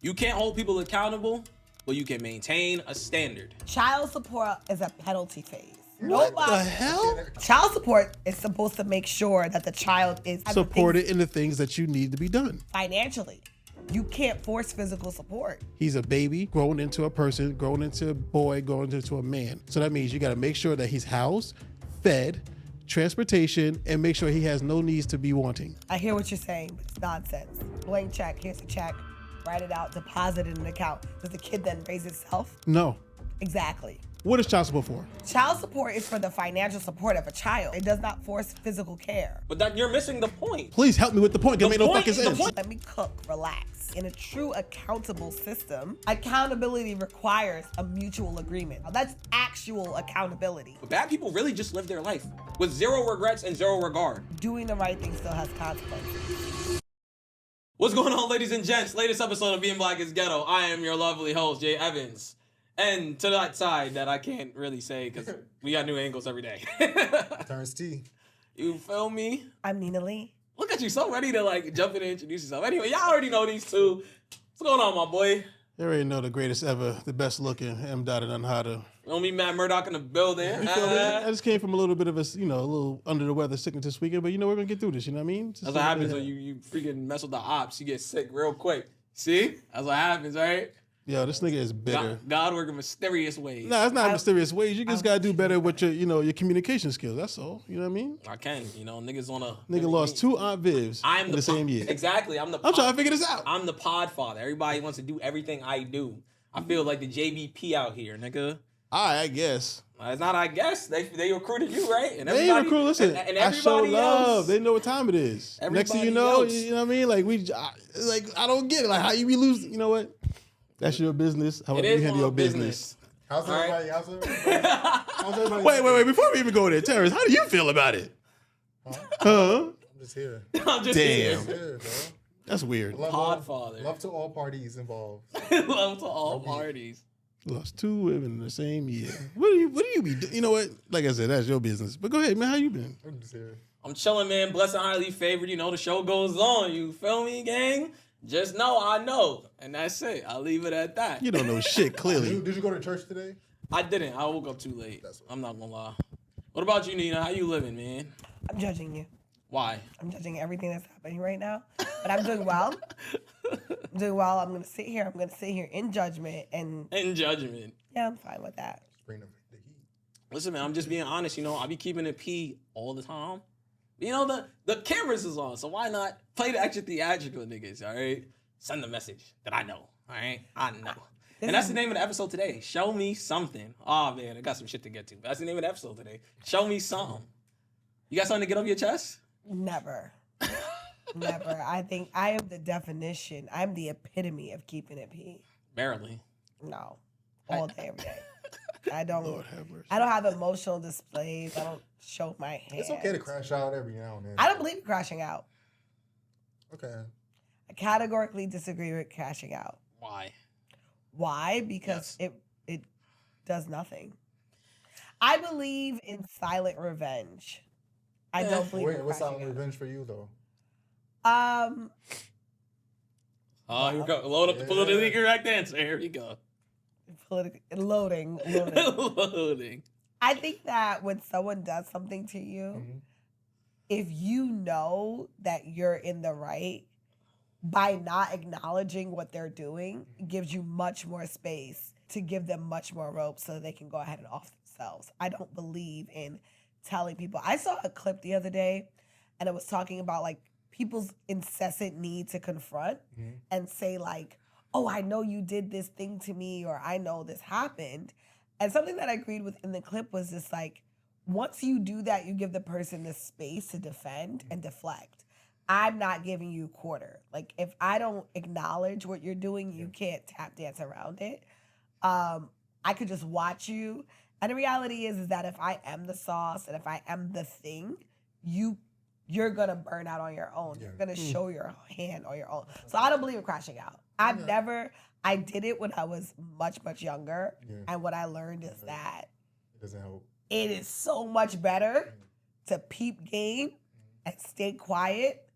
You can't hold people accountable, but you can maintain a standard. Child support is a penalty phase. What the hell? Child support is supposed to make sure that the child is Supported in the things that you need to be done. financially. You can't force physical support. He's a baby growing into a person, growing into a boy, growing into a man. So that means you got to make sure that he's housed, fed, transportation, and make sure he has no needs to be wanting. I hear what you're saying, but it's nonsense. Blank check, here's a check, write it out, deposit it in an account. Does the kid then raise itself? No. Exactly. What is child support for? Child support is for the financial support of a child. It does not force physical care. But that you're missing the point. Please help me with the point. It The make no point fucking is the sense. point. Let me cook, relax. In a true accountable system, accountability requires a mutual agreement. Now, that's actual accountability. But bad people really just live their life with zero regrets and zero regard. Doing the right thing still has consequences. What's going on, ladies and gents? Latest episode of Being Black is Ghetto. I am your lovely host, Jay Evans. And to that side that I can't really say because we got new angles every day. Turns T. You feel me? I'm Nina Lee. Look at you, so ready to like jump in and introduce yourself. Anyway, y'all already know these two. What's going on, my boy? You already know the greatest ever, the best looking, M. Dotted Unhada. Don't be Matt Murdock in the building. You feel me? I just came from a little bit of a, a little under the weather sickness this weekend, but we're gonna get through this, you know what I mean? That's what happens when you freaking mess with the ops. You get sick real quick. See? That's what happens, right? Yo, this nigga is bitter. God working mysterious ways. Nah, it's not mysterious ways. You just gotta do better with your, your communication skills. That's all. You know what I mean? I can. Niggas on a... Nigga lost 2 Aunt Vivs in the same year. Exactly. I'm trying to figure this out. I'm the pod father. Everybody wants to do everything I do. I feel like the JBP out here, nigga. I guess. It's not I guess. They recruited you, right? And They ain't recruit. Listen, and I show everybody love. else. They know what time it is. Next thing you know, you know what I mean? Like I don't get it. Like how you be losing. You know what? That's your business. However you handle your business. How's everybody? How's everybody? Wait. Before we even go there, Terrence, how do you feel about it? Huh? I'm just here. I'm just Damn. Here, bro. That's weird. Pod father. Love to all parties involved. Love to all parties. Lost 2 women in the same year. What do you be doing? You know what? Like I said, that's your business. But go ahead, man. How you been? I'm just here. I'm chilling, man. Blessed and highly favored. The show goes on. You feel me, gang? Just know I know. And that's it. I'll leave it at that. You don't know shit, clearly. Did you go to church today? I didn't. I woke up too late. I'm not gonna lie. What about you, Nina? How you living, man? I'm judging you. Why? I'm judging everything that's happening right now. But I'm doing well. I'm doing well. I'm going to sit here. In judgment. And In judgment. yeah, I'm fine with that. Bring the heat. Listen, man, I'm just being honest. I be keeping it P all the time. The cameras is on, so why not play the extra theatrical, niggas, all right? Send the message that I know, all right? I know. And that's the name of the episode today. Show me something. Oh, man, I got some shit to get to. But that's the name of the episode today. Show me something. You got something to get off your chest? Never. Never. I think I am the definition. I'm the epitome of keeping it P. Barely. No. All day, every day. I don't. Lord have mercy. I don't have emotional displays. I don't show my hands. It's okay to crash out every now and then. I don't believe in crashing out. Okay. I categorically disagree with crashing out. Why? Why? Because it does nothing. I believe in silent revenge. I don't believe in Wait, what's crashing silent out. revenge for you though? Oh, here we go. Load up the politically correct answer. Here we go. Loading. Loading. I think that when someone does something to you, if you know that you're in the right, by not acknowledging what they're doing, it gives you much more space to give them much more rope so they can go ahead and off themselves. I don't believe in telling people. I saw a clip the other day and it was talking about like people's incessant need to confront and say like, oh, I know you did this thing to me, or I know this happened. And something that I agreed with in the clip was just like, once you do that, you give the person the space to defend and deflect. I'm not giving you quarter. Like if I don't acknowledge what you're doing, you can't tap dance around it. I could just watch you. And the reality is that if I am the sauce and if I am the thing, you're gonna burn out on your own. You're gonna show your hand on your own. So I don't believe in crashing out. I did it when I was much, much younger. And what I learned is that it doesn't help. It is so much better to peep game and stay quiet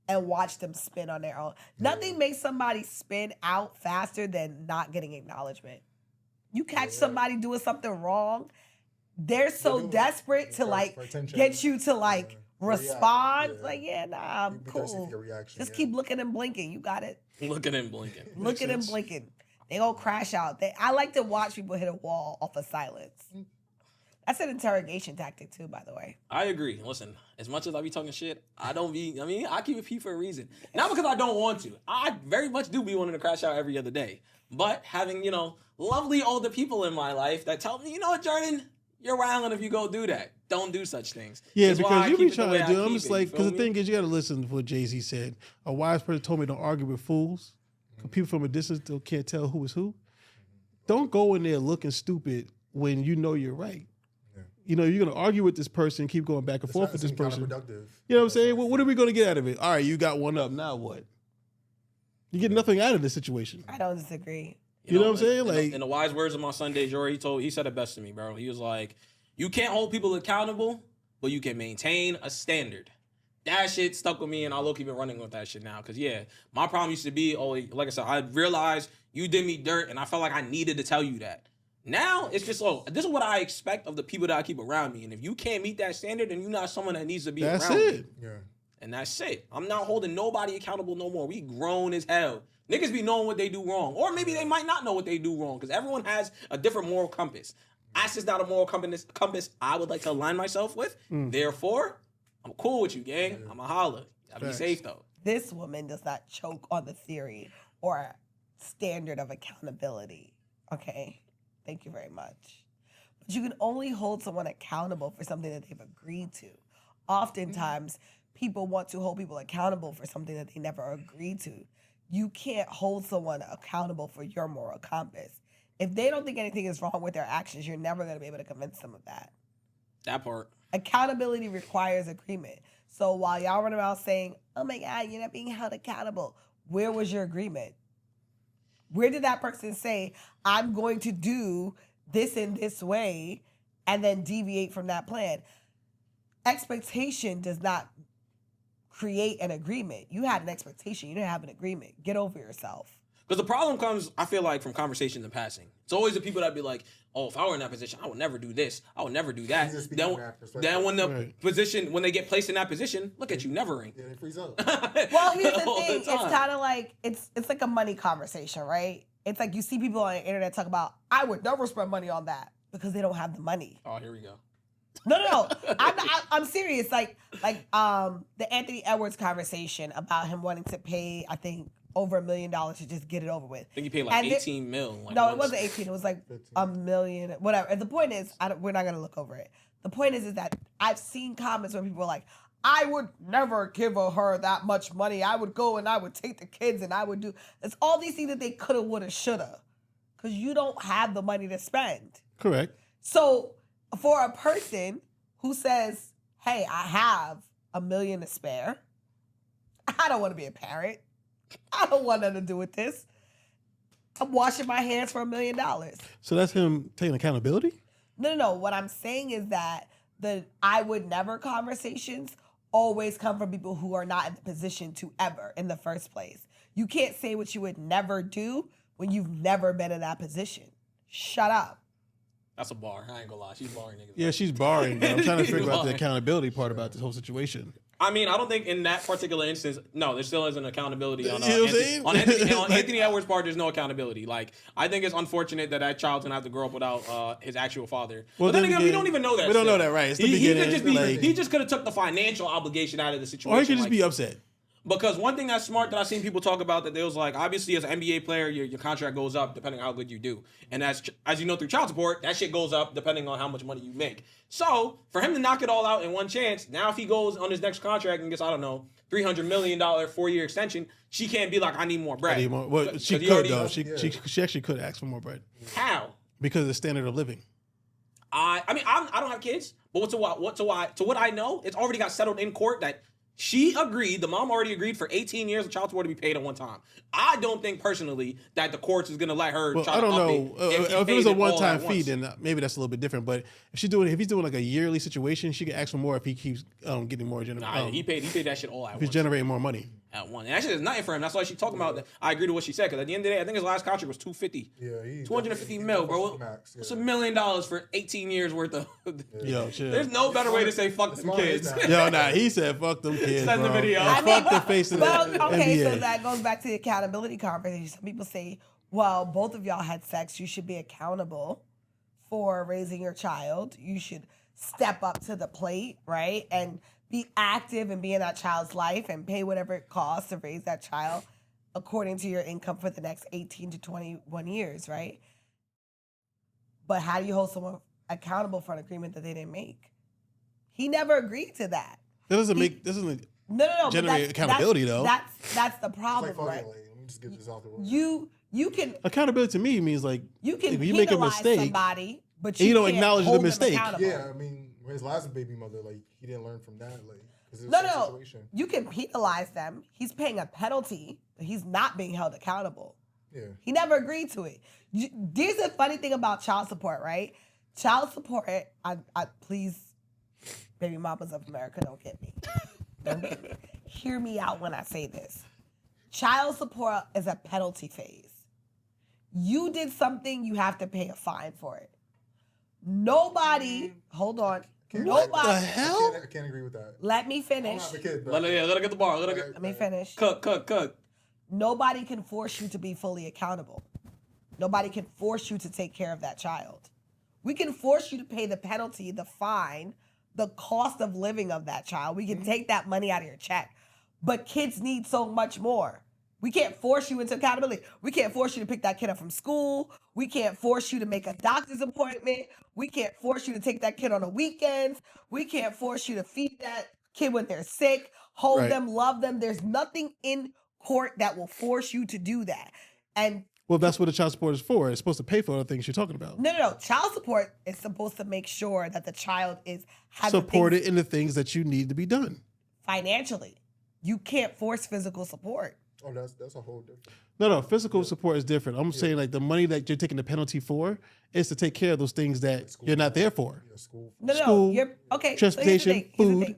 and watch them spin on their own. Nothing makes somebody spin out faster than not getting acknowledgement. You catch somebody doing something wrong, they're so desperate to like get you to like respond. Like, nah, I'm cool. Just keep looking and blinking. You got it. Looking and blinking. Looking and blinking. They gonna crash out. I like to watch people hit a wall off of silence. That's an interrogation tactic too, by the way. I agree. Listen, as much as I be talking shit, I keep it P for a reason. Not because I don't want to. I very much do be wanting to crash out every other day. But having, lovely older people in my life that tell me, you know what, Jordan, you're wilding if you go do that. Don't do such things. Yeah, It's why because I you keep be it the trying way to I do. I'm keep just it, like, you because feel the me? thing is, you got to listen to what Jay-Z said. A wise person told me, don't argue with fools. 'Cause people from a distance still can't tell who is who. Don't go in there looking stupid when you know you're right. You're going to argue with this person, keep going back and forth with this person. You know what I'm saying? Well, what are we going to get out of it? All right, you got one up. Now what? You get nothing out of this situation. I don't disagree. You know what I'm saying? Like, in the wise words of my son Dejori, he said it best to me, bro. He was like, you can't hold people accountable, but you can maintain a standard. That shit stuck with me, and I low-key been running with that shit now. Because, my problem used to be, like I said, I realized you did me dirt, and I felt like I needed to tell you that. Now, it's just, this is what I expect of the people that I keep around me. And if you can't meet that standard, then you're not someone that needs to be around me. Yeah. And that's it. I'm not holding nobody accountable no more. We grown as hell. Niggas be knowing what they do wrong. Or maybe they might not know what they do wrong. Because everyone has a different moral compass. That's just not a moral compass I would like to align myself with. Therefore, I'm cool with you, gang. I'm a holler. Gotta be safe, though. This woman does not choke on the theory or standard of accountability. Okay? Thank you very much. But you can only hold someone accountable for something that they've agreed to. Oftentimes, people want to hold people accountable for something that they never agreed to. You can't hold someone accountable for your moral compass. If they don't think anything is wrong with their actions, you're never going to be able to convince them of that. That part. Accountability requires agreement. So while y'all run around saying, oh my God, you're not being held accountable, where was your agreement? Where did that person say, I'm going to do this in this way and then deviate from that plan? Expectation does not create an agreement. You had an expectation. You didn't have an agreement. Get over yourself. Because the problem comes, I feel like, from conversations in passing. It's always the people that be like, oh, if I were in that position, I would never do this. I would never do that. Then when the position, when they get placed in that position, look at you, nevering. Yeah, they freeze up. Well, here's the thing. It's kind of like, it's like a money conversation, right? It's like you see people on the internet talk about, I would never spend money on that because they don't have the money. Oh, here we go. No. I'm serious. Like the Anthony Edwards conversation about him wanting to pay, I think, over $1 million to just get it over with. I think he paid like 18 mil. Like no, it wasn't 18. It was like 15. $1 million, whatever. And the point is, we're not going to look over it. The point is that I've seen comments where people are like, I would never give her that much money. I would go and I would take the kids and I would do. It's all these things that they coulda, woulda, shoulda. Because you don't have the money to spend. Correct. So for a person who says, hey, I have $1 million to spare, I don't want to be a parent. I don't want nothing to do with this. I'm washing my hands for $1 million. So that's him taking accountability? No. What I'm saying is that the I would never conversations always come from people who are not in the position to ever in the first place. You can't say what you would never do when you've never been in that position. Shut up. That's a bar. I ain't gonna lie. She's barring niggas. Yeah, she's barring, but I'm trying to figure out the accountability part about this whole situation. I mean, I don't think in that particular instance, no, there still isn't accountability on, You know what I'm saying? on Anthony Edwards' part. There's no accountability. Like, I think it's unfortunate that child's gonna have to grow up without his actual father. Well, but then again, we don't even know that. We don't still. know that, right? It's the He beginning. could just be. Like, He just could have took the financial obligation out of the situation. or he could just like, be upset. Because one thing that's smart that I've seen people talk about that they was like, obviously as an NBA player, your contract goes up depending on how good you do. And as you know through child support, that shit goes up depending on how much money you make. So for him to knock it all out in one chance, now if he goes on his next contract and gets, I don't know, $300 million 4-year extension, she can't be like, I need more bread. I need more. Well, she could though. She actually could ask for more bread. How? Because of the standard of living. I mean, I don't have kids, but to what I know, it's already got settled in court that She agreed, the mom already agreed for 18 years of child support to be paid at one time. I don't think personally that the courts is going to let her Well, try I to don't up know. it If it was a one-time fee, once. then maybe that's a little bit different. But if he's doing like a yearly situation, she can ask for more if he keeps getting more. He paid that shit all at if he's once. generating more money. At one. And actually, there's nothing for him. That's why she's talking about that. I agree to what she said, because at the end of the day, I think his last contract was $250. Yeah, 250 mil, bro. Max, What's $1 million for 18 years worth of? Yo, chill. There's no better way to say fuck them kids. Yo, nah, he said fuck them kids. Send the bro. video. And I mean, fuck the face of the okay, NBA. so that goes back to the accountability conversation. Some people say, well, both of y'all had sex. You should be accountable for raising your child. You should step up to the plate, right? And be active and be in that child's life and pay whatever it costs to raise that child according to your income for the next 18 to 21 years, right? But how do you hold someone accountable for an agreement that they didn't make? He never agreed to that. That doesn't No. generate accountability, though. That's the problem, Like, right? let me just get this off the road. You can accountability to me means like you can if you make a penalize mistake, somebody, but and you don't can't acknowledge the hold them mistake. accountable. Yeah, I mean, his last baby mother, like, he didn't learn from that, like, because it was No. situation. You can penalize them. He's paying a penalty, but he's not being held accountable. Yeah. He never agreed to it. There's a funny thing about child support, right? Child support, I please, baby mamas of America, don't get me. Don't get me. Hear me out when I say this. Child support is a penalty phase. You did something, you have to pay a fine for it. Nobody, hold on. Nobody. What the hell? I can't agree with that. Let me I'm finish. not a kid, but Let her get the bar. Let me finish. Cook. Nobody can force you to be fully accountable. Nobody can force you to take care of that child. We can force you to pay the penalty, the fine, the cost of living of that child. We can take that money out of your check. But kids need so much more. We can't force you into accountability. We can't force you to pick that kid up from school. We can't force you to make a doctor's appointment. We can't force you to take that kid on the weekends. We can't force you to feed that kid when they're sick, hold Right. them, love them. There's nothing in court that will force you to do that. And Well, that's what the child support is for. It's supposed to pay for other things you're talking about. no. Child support is supposed to make sure that the child has the Support things it in the things that you need to be done. financially. You can't force physical support. Oh, that's a whole different. No, physical support is different. I'm saying like the money that you're taking the penalty for is to take care of those things that you're not there for. Yeah, school. No. School, You're okay. Transportation, So here's the food, thing.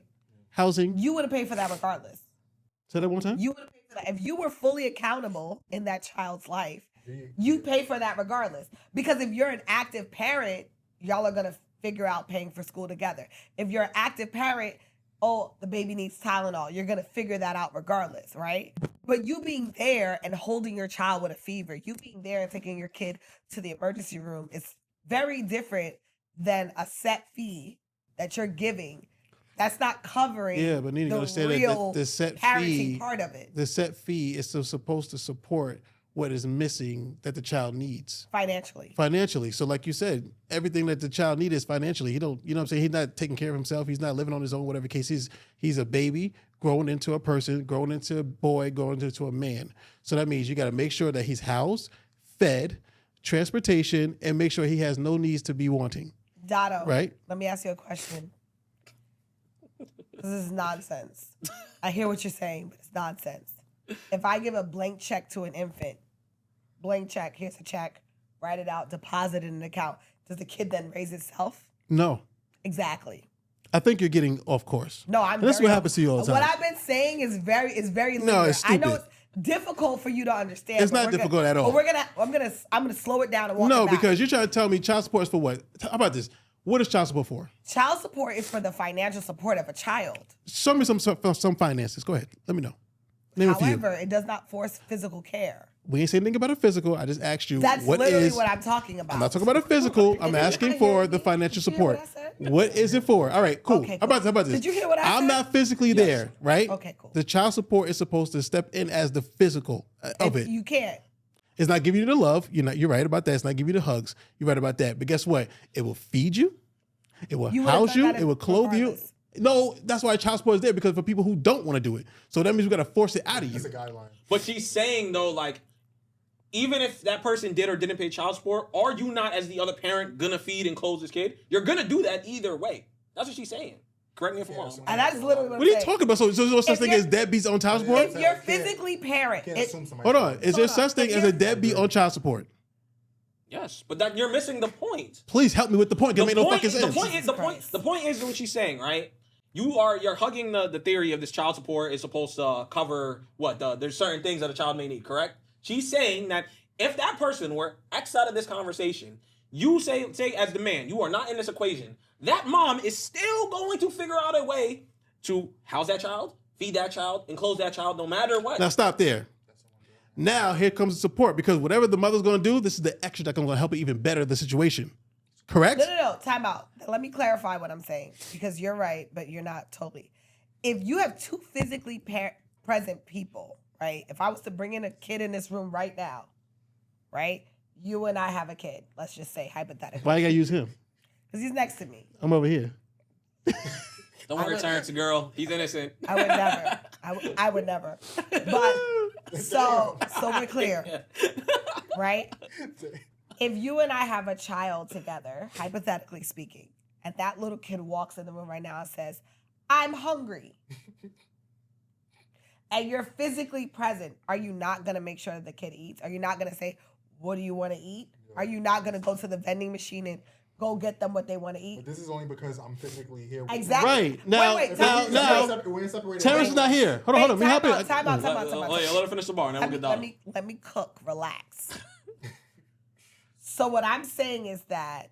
housing. You would have paid for that regardless. Say that one time. You would have paid for that. If you were fully accountable in that child's life, you'd pay for that regardless. Because if you're an active parent, y'all are gonna figure out paying for school together. If you're an active parent, oh, the baby needs Tylenol, you're gonna figure that out regardless, right? But you being there and holding your child with a fever, you being there and taking your kid to the emergency room is very different than a set fee that you're giving. That's not covering Yeah, but Nina, you the understand real that the set parenting fee, part of it the set fee is still supposed to support what is missing that the child needs financially. financially. So like you said, everything that the child needs is financially. He don't, you know what I'm saying? He's not taking care of himself. He's not living on his own, whatever case. He's a baby growing into a person, growing into a boy, growing into a man. So that means you got to make sure that he's housed, fed, transportation, and make sure he has no needs to be wanting. Dotto, Right? let me ask you a question. This is nonsense. I hear what you're saying, but it's nonsense. If I give a blank check to an infant, blank check, here's a check, write it out, deposit it in an account, does the kid then raise itself? No. Exactly. I think you're getting off course. No, I'm. And that's very- what happens to you all the time. What I've been saying is very linear. No, it's I know stupid. it's difficult for you to understand. It's but not we're gonna- difficult at all. But I'm gonna slow it down and walk No, it back. because you're trying to tell me child support is for what? How about this? What is child support for? Child support is for the financial support of a child. Show me some finances. Go ahead. Let me know. Name a few. However, it does not force physical care. We ain't saying anything about a physical. I just asked you That's what literally is. what I'm talking about. I'm not talking about a physical. I'm asking for the financial Did you hear support. what I said? What is it for? All right, cool. Okay, How about this? Did you hear what I I'm said? not physically there, right? Okay, cool. The child support is supposed to step in as the physical of it. You can't. It's not giving you the love. You're right about that. It's not giving you the hugs. You're right about that. But guess what? It will feed you. It will You would've house done you. that It will clothe you. regardless. No, that's why child support is there, because for people who don't want to do it. So that means we got to force it out of you. That's a guideline. But she's saying though, like, even if that person did or didn't pay child support, are you not, as the other parent, gonna feed and clothe this kid? You're gonna do that either way. That's what she's saying. Correct me if I'm wrong. And that's literally what What are you I'm saying. talking about? So there's no such If thing you're- as deadbeats on child support? If you're physically parent, Can't it, assume somebody. Hold on. Is there Hold on. such thing If as a you're- deadbeat on child support? Yes, but that you're missing the point. Please help me with the point. It make no fucking the sense. point is the point is what she's saying, right? You're hugging the theory of this child support is supposed to cover what there's certain things that a child may need, correct? She's saying that if that person were X out of this conversation, you say as the man, you are not in this equation. That mom is still going to figure out a way to house that child, feed that child, and clothe that child, no matter what. Now stop there. Now here comes the support because whatever the mother's going to do, this is the extra that's going to help it even better the situation. Correct? No. Time out. Let me clarify what I'm saying because you're right, but you're not totally. If you have two physically present people, right? If I was to bring in a kid in this room right now, right? You and I have a kid. Let's just say hypothetically. Why you got to use him? Because he's next to me. I'm over here. Don't worry, Terrence, girl. He's innocent. I would never. I would never. But so we're clear, right? If you and I have a child together, hypothetically speaking, and that little kid walks in the room right now and says, "I'm hungry," and you're physically present, are you not going to make sure that the kid eats? Are you not going to say, "What do you want to eat?" Are you not going to go to the vending machine and go get them what they want to eat? But this is only because I'm physically here. Exactly. Right. Now, Wait, now, We're separated. Terrence is not here. Hold on. Let me hop in. Time out. Let her finish the bar, and then we'll get down. Let me cook. Relax. So what I'm saying is that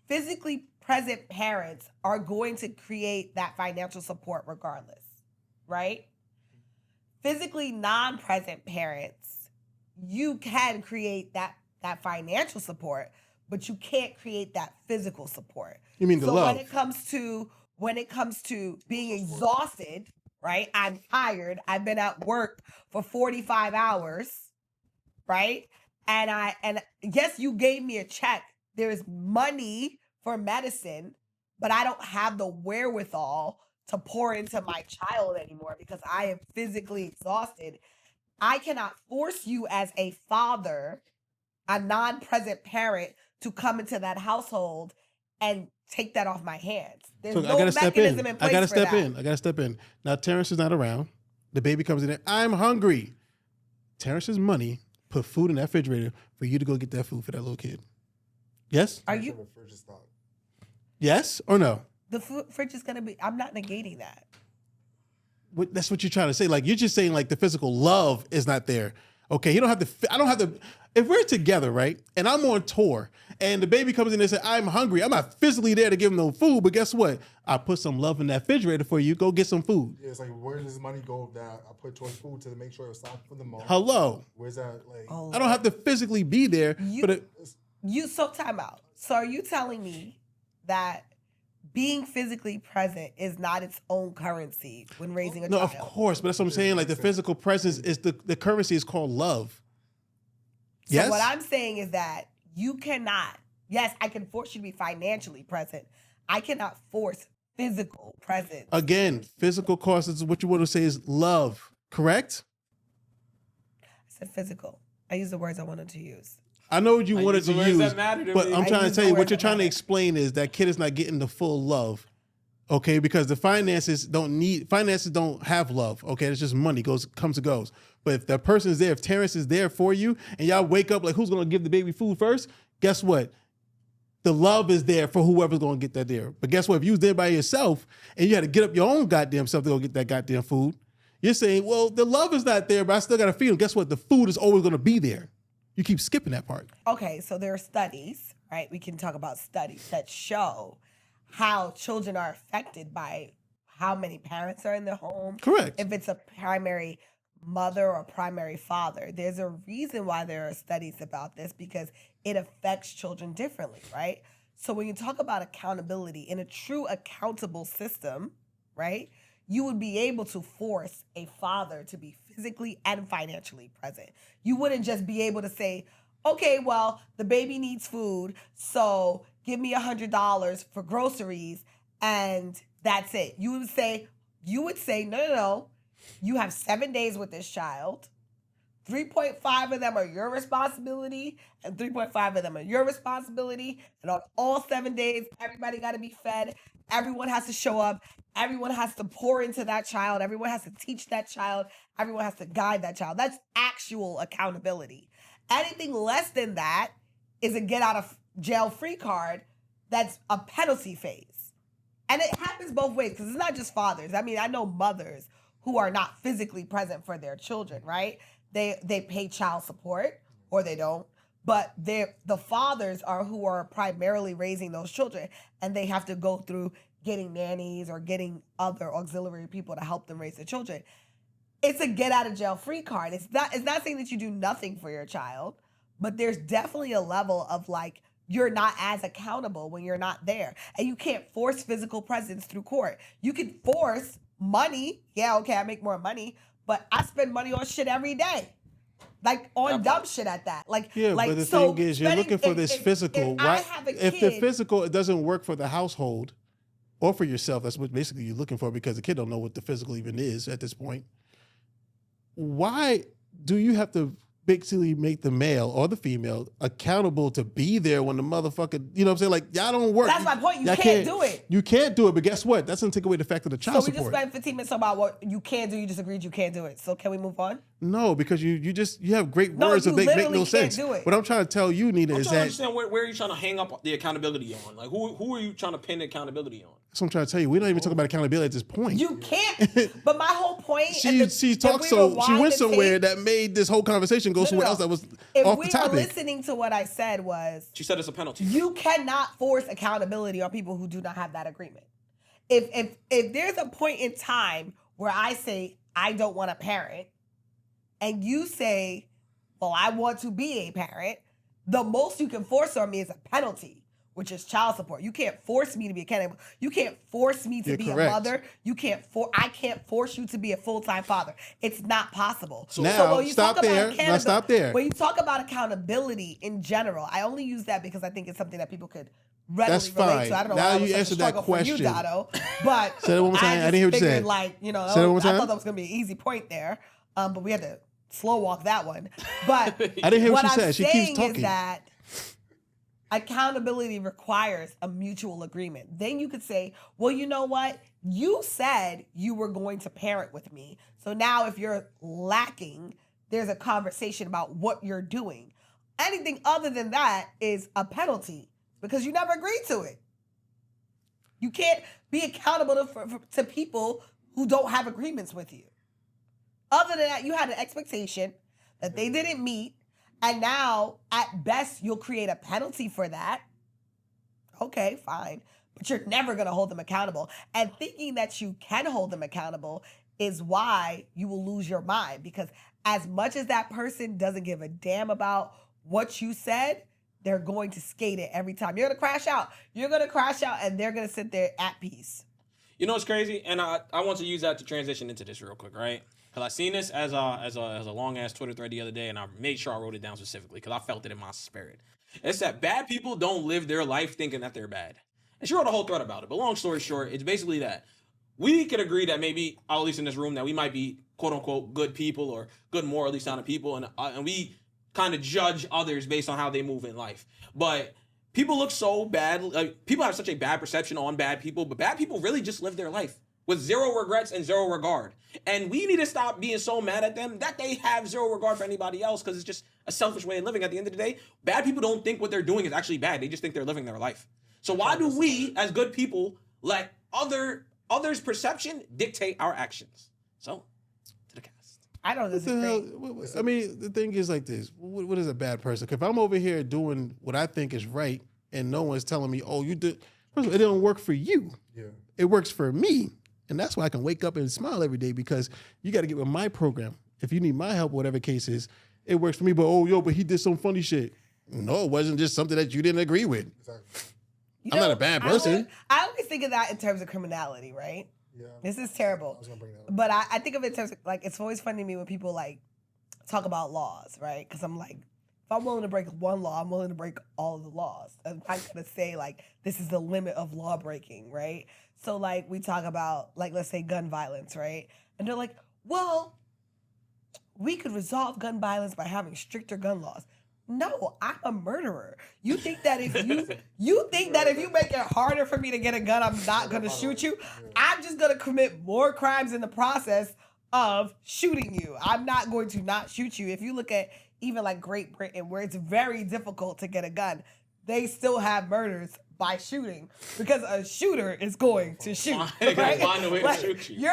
physically present parents are going to create that financial support regardless, right? Physically non-present parents, you can create that financial support, but you can't create that physical support. You mean the love? When it comes to being exhausted, right? I'm tired. I've been at work for 45 hours, right? And yes, you gave me a check. There's money for medicine, but I don't have the wherewithal to pour into my child anymore because I am physically exhausted. I cannot force you as a father, a non-present parent, to come into that household and take that off my hands. There's So no I gotta step in. mechanism in place I gotta for step that. in. I gotta step in. Now Terrence is not around. The baby comes in there. I'm hungry. Terrence's money put food in that refrigerator for you to go get that food for that little kid. Yes? Are you? Yes or no? The fridge is gonna be. I'm not negating that. That's what you're trying to say. Like you're just saying like the physical love is not there. Okay, you don't have to. I don't have to. If we're together, right, and I'm on tour, and the baby comes in and says, "I'm hungry," I'm not physically there to give him no food, but guess what? I put some love in that refrigerator for you. Go get some food. Yeah, it's like where does money go that I put towards food to make sure it's stocked for the month? Hello. Where's that like? Oh, I don't have to physically be there, but So time out. So are you telling me that being physically present is not its own currency when raising a no, child? of course. But that's what I'm saying. Like the physical presence is the currency is called love. So Yes. what I'm saying is that you cannot. Yes, I can force you to be financially present. I cannot force physical presence. Again, physical cost is what you want to say is love. Correct? I said physical. I used the words I wanted to use. I know what you I wanted use the to words use, that matter to but me. I'm I trying to use tell the you what words you're that trying to matter. explain is that kid is not getting the full love. Okay, because the finances don't have love. Okay, it's just money comes and goes. But if that person is there, if Terrence is there for you, and y'all wake up like who's gonna give the baby food first? Guess what? The love is there for whoever's gonna get that there. But guess what? If you was there by yourself and you had to get up your own goddamn self to go get that goddamn food, you're saying, well, the love is not there, but I still gotta feed them. Guess what? The food is always gonna be there. You keep skipping that part. Okay, so there are studies, right? We can talk about studies that show how children are affected by how many parents are in the home. Correct. If it's a primary mother or primary father. There's a reason why there are studies about this because it affects children differently, right? So when you talk about accountability in a true accountable system, right, you would be able to force a father to be physically and financially present. You wouldn't just be able to say, okay, well, the baby needs food, so give me $100 for groceries, and that's it. You would say, no, you have 7 days with this child 3.5 of them are your responsibility, and 3.5 of them are your responsibility. And on all 7 days, everybody got to be fed. Everyone has to show up. Everyone has to pour into that child. Everyone has to teach that child. Everyone has to guide that child. That's actual accountability. Anything less than that is a get out of jail free card. That's a penalty phase. And it happens both ways because it's not just fathers. I mean, I know mothers who are not physically present for their children, right? They pay child support or they don't, but the fathers are who are primarily raising those children, and they have to go through getting nannies or getting other auxiliary people to help them raise the children. It's a get out of jail free card. It's not saying that you do nothing for your child, but there's definitely a level of like, you're not as accountable when you're not there. And you can't force physical presence through court. You can force money. Yeah, okay, I make more money, but I spend money on shit every day. Like on dumb shit at that. Like, yeah, like, but the so thing is, you're looking for this physical. If I have a if the kid- physical it doesn't work for the household or for yourself, that's what basically you're looking for, because the kid don't know what the physical even is at this point. Why do you have to basically make the male or the female accountable to be there when the motherfucker, you know what I'm saying? Like, y'all don't work. That's my point. You Y'all can't do it. You can't do it, but guess what? That doesn't take away the fact of the child So we just support. spent 15 minutes about what you can't do. You just agreed you can't do it. So can we move on? No, because you have great No, words you that make literally no can't sense. do it. What I'm trying to tell you, Nina, I'm is trying to that understand where are you trying to hang up the accountability on? Like, who are you trying to pin the accountability on? that's what I'm trying to tell you. We're not even talking about accountability at this point. You can't. But my whole point. She talked she went somewhere that made this whole conversation go somewhere else that was off the topic. Listening to what I said was, She said it's a penalty. you cannot force accountability on people who do not have that agreement. If there's a point in time where I say I don't want a parent, and you say, well, I want to be a parent, the most you can force on me is a penalty, which is child support. You can't force me to be accountable. You can't force me to be correct. a mother. I can't force you to be a full-time father. It's not possible. Now, when you stop talk about there. Now, stop there. When you talk about accountability in general, I only use that because I think it's something that people could readily That's relate fine. to. I don't know Now why it was you such a answered that struggle for you, question. Dotto, but Say that one more time. I didn't hear what you figured, said. like, you know, Say that one more I time. thought that was going to be an easy point there, but we had to slow walk that one. But I didn't hear what she I'm said. She keeps saying talking. is that accountability requires a mutual agreement. Then you could say, well, you know what? You said you were going to parent with me. So now if you're lacking, there's a conversation about what you're doing. Anything other than that is a penalty because you never agreed to it. You can't be accountable to people who don't have agreements with you. Other than that, you had an expectation that they didn't meet, and now, at best, you'll create a penalty for that. Okay, fine. But you're never going to hold them accountable. And thinking that you can hold them accountable is why you will lose your mind. Because as much as that person doesn't give a damn about what you said, they're going to skate it every time. You're going to crash out. You're going to crash out, and they're going to sit there at peace. You know what's crazy? And I want to use that to transition into this real quick, right? Because I seen this as a long-ass Twitter thread the other day, and I made sure I wrote it down specifically because I felt it in my spirit. It's that bad people don't live their life thinking that they're bad. And she wrote a whole thread about it. But long story short, it's basically that we could agree that maybe, at least in this room, that we might be quote-unquote good people or good morally sound people, and we kind of judge others based on how they move in life. But people look so bad. Like, people have such a bad perception on bad people, but bad people really just live their life with zero regrets and zero regard. And we need to stop being so mad at them that they have zero regard for anybody else because it's just a selfish way of living. At the end of the day, bad people don't think what they're doing is actually bad. They just think they're living their life. So why do we, as good people, let others' perception dictate our actions? So, to the cast. I don't What the disagree. hell? I mean, the thing is like this. What is a bad person? If I'm over here doing what I think is right and no one's telling me, oh, you did, first of all, it don't work for you. Yeah. It works for me. And that's why I can wake up and smile every day, because you got to get with my program. If you need my help, whatever case is, it works for me. But but he did some funny shit. No, it wasn't just something that you didn't agree with. Exactly. I'm not a bad person. I always think of that in terms of criminality, right? Yeah. This is terrible. I was gonna bring that up. But I think of it in terms of, like, it's always funny to me when people, like, talk about laws, right? Because I'm like, if I'm willing to break one law, I'm willing to break all of the laws. I'm not going to say, like, this is the limit of law breaking, right? So, like, we talk about, like, let's say gun violence, right? And they're like, well, we could resolve gun violence by having stricter gun laws. No, I'm a murderer. You think that if you make it harder for me to get a gun, I'm not gonna shoot you? I'm just gonna commit more crimes in the process of shooting you. I'm not going to not shoot you. If you look at even like Great Britain, where it's very difficult to get a gun, they still have murders by shooting because a shooter is going to shoot. Right? Find a way Like, to shoot you.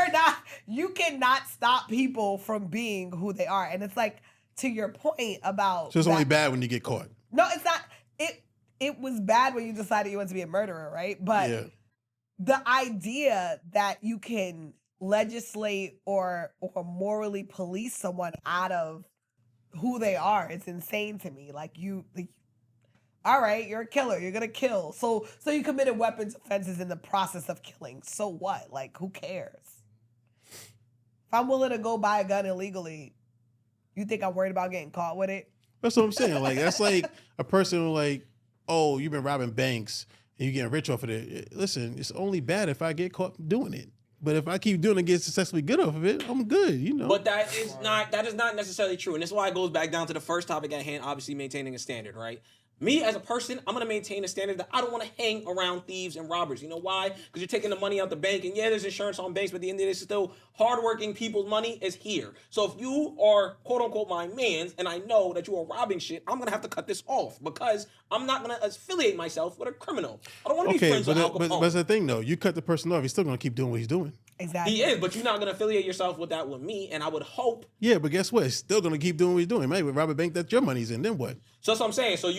You cannot stop people from being who they are. And it's like, to your point about So it's only bad when you get caught. No, it's not. It was bad when you decided you wanted to be a murderer, right? But Yeah. the idea that you can legislate or morally police someone out of who they are is insane to me. Like all right, you're a killer. You're gonna kill. So you committed weapons offenses in the process of killing. So what? Like, who cares? If I'm willing to go buy a gun illegally, you think I'm worried about getting caught with it? That's what I'm saying. Like, that's like a person who like, oh, you've been robbing banks and you're getting rich off of it. Listen, it's only bad if I get caught doing it. But if I keep doing it and get successfully good off of it, I'm good, you know. But that is not necessarily true. And this is why it goes back down to the first topic at hand, obviously maintaining a standard, right? Me as a person, I'm going to maintain a standard that I don't want to hang around thieves and robbers. You know why? Because you're taking the money out the bank, and yeah, there's insurance on banks, but at the end of the day, still hardworking people's money is here. So if you are, quote unquote, my mans, and I know that you are robbing shit, I'm going to have to cut this off because I'm not going to affiliate myself with a criminal. I don't want to be friends with Al Capone. But that's the thing, though. You cut the person off, he's still going to keep doing what he's doing. Exactly. He is, but you're not going to affiliate yourself with that with me, and I would hope. Yeah, but guess what? He's still going to keep doing what he's doing. Maybe with Robert Bank, that's your money's in. Then what? So that's what I'm saying. So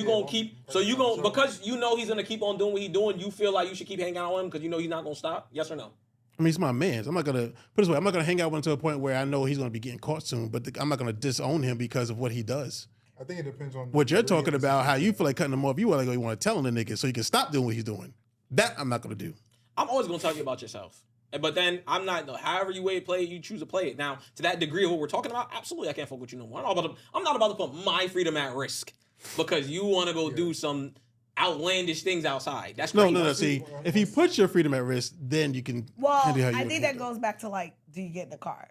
because you know he's going to keep on doing what he's doing, you feel like you should keep hanging out with him because you know he's not going to stop? Yes or no? I mean, he's my man. I'm not going to, put it this way, I'm not going to hang out with him to a point where I know he's going to be getting caught soon, but I'm not going to disown him because of what he does. I think it depends on what you're talking about, how you feel like cutting him off. You want to tell him the nigga so he can stop doing what he's doing. That I'm not going to do. I'm always going to tell you about yourself. But then I'm not, however you play it, you choose to play it. Now, to that degree of what we're talking about, absolutely I can't fuck with you no more. I'm not about to put my freedom at risk because you want to go do some outlandish things outside. That's crazy. No. See, if you put your freedom at risk, then you can. Well, I think that goes back to like, do you get in the car,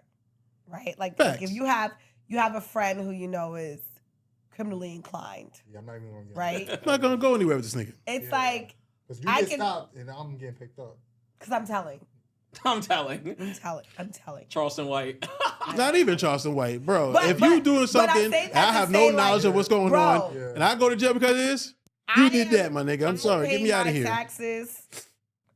right? Like if you have a friend who you know is criminally inclined. Yeah, I'm not even going to get right. I'm not going to go anywhere with this nigga. It's like because you get stopped and I'm getting picked up. Because I'm telling. Charleston White. Not even Charleston White, bro. If you doing something, I have no knowledge of what's going on, and I go to jail because of this, you did that, my nigga. I'm sorry. Get me out of here. Taxes.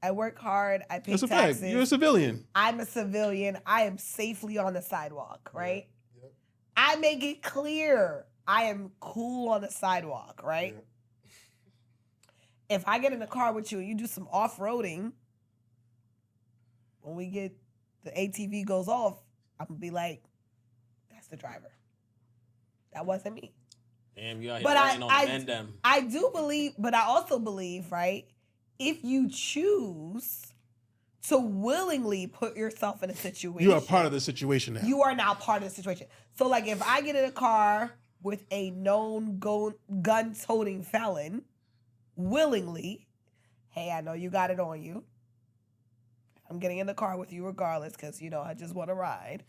I work hard. I pay taxes. That's a fact. You're a civilian. I'm a civilian. I am safely on the sidewalk, right? Yep. I make it clear I am cool on the sidewalk, right? Yep. If I get in the car with you and you do some off-roading, when we get the ATV goes off, I'm gonna be like, that's the driver. That wasn't me. Damn, you out here I do believe, but I also believe, right? If you choose to willingly put yourself in a situation, you are part of the situation now. You are now part of the situation. So, like, if I get in a car with a known gun-toting felon, willingly, hey, I know you got it on you. I'm getting in the car with you regardless because, you know, I just want to ride.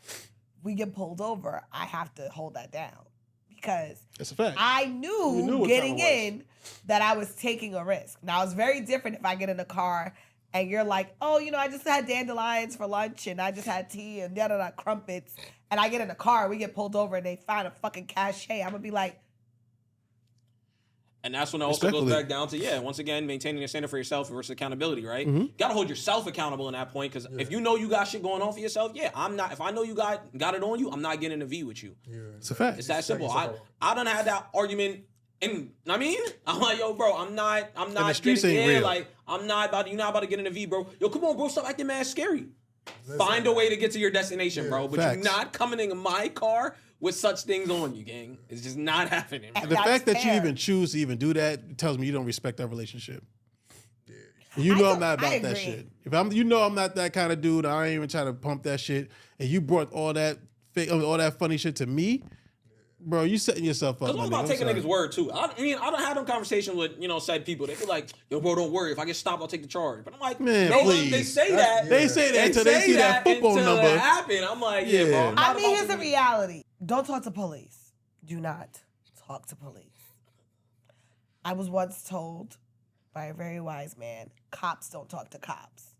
We get pulled over, I have to hold that down because that's a fact. I knew getting in that I was taking a risk. Now, it's very different if I get in a car and you're like, oh, you know, I just had dandelions for lunch and I just had tea and crumpets. And I get in the car, we get pulled over and they find a fucking cachet. I'm going to be like, and that's when it also goes back down to, once again, maintaining a standard for yourself versus accountability, right? Mm-hmm. You got to hold yourself accountable in that point because if you know you got shit going on for yourself, I'm not. If I know you got it on you, I'm not getting in a V with you. Yeah. It's a fact. It's that simple. I done had that argument, and I mean, I'm like, yo, bro, I'm not. And the streets ain't real. Like, you're not about to get in a V, bro. Yo, come on, bro, stop acting mad scary. Find a way to get to your destination, bro. But you're not coming in my car with such things on you, gang. It's just not happening. The fact that you even choose to even do that tells me you don't respect our relationship. Yeah. You know I'm not about that shit. If I'm not that kind of dude. I ain't even trying to pump that shit. And you brought all that funny shit to me, bro. You setting yourself up. It's all about taking niggas' word too. I don't have them conversations with said people. They be like, yo, bro, don't worry. If I get stopped, I'll take the charge. But I'm like, man, please. They say that. They say that until they see that football number happen. I'm like, bro. I mean, here's the reality. don't talk to police. Do not talk to police. I was once told by a very wise man, cops don't talk to cops.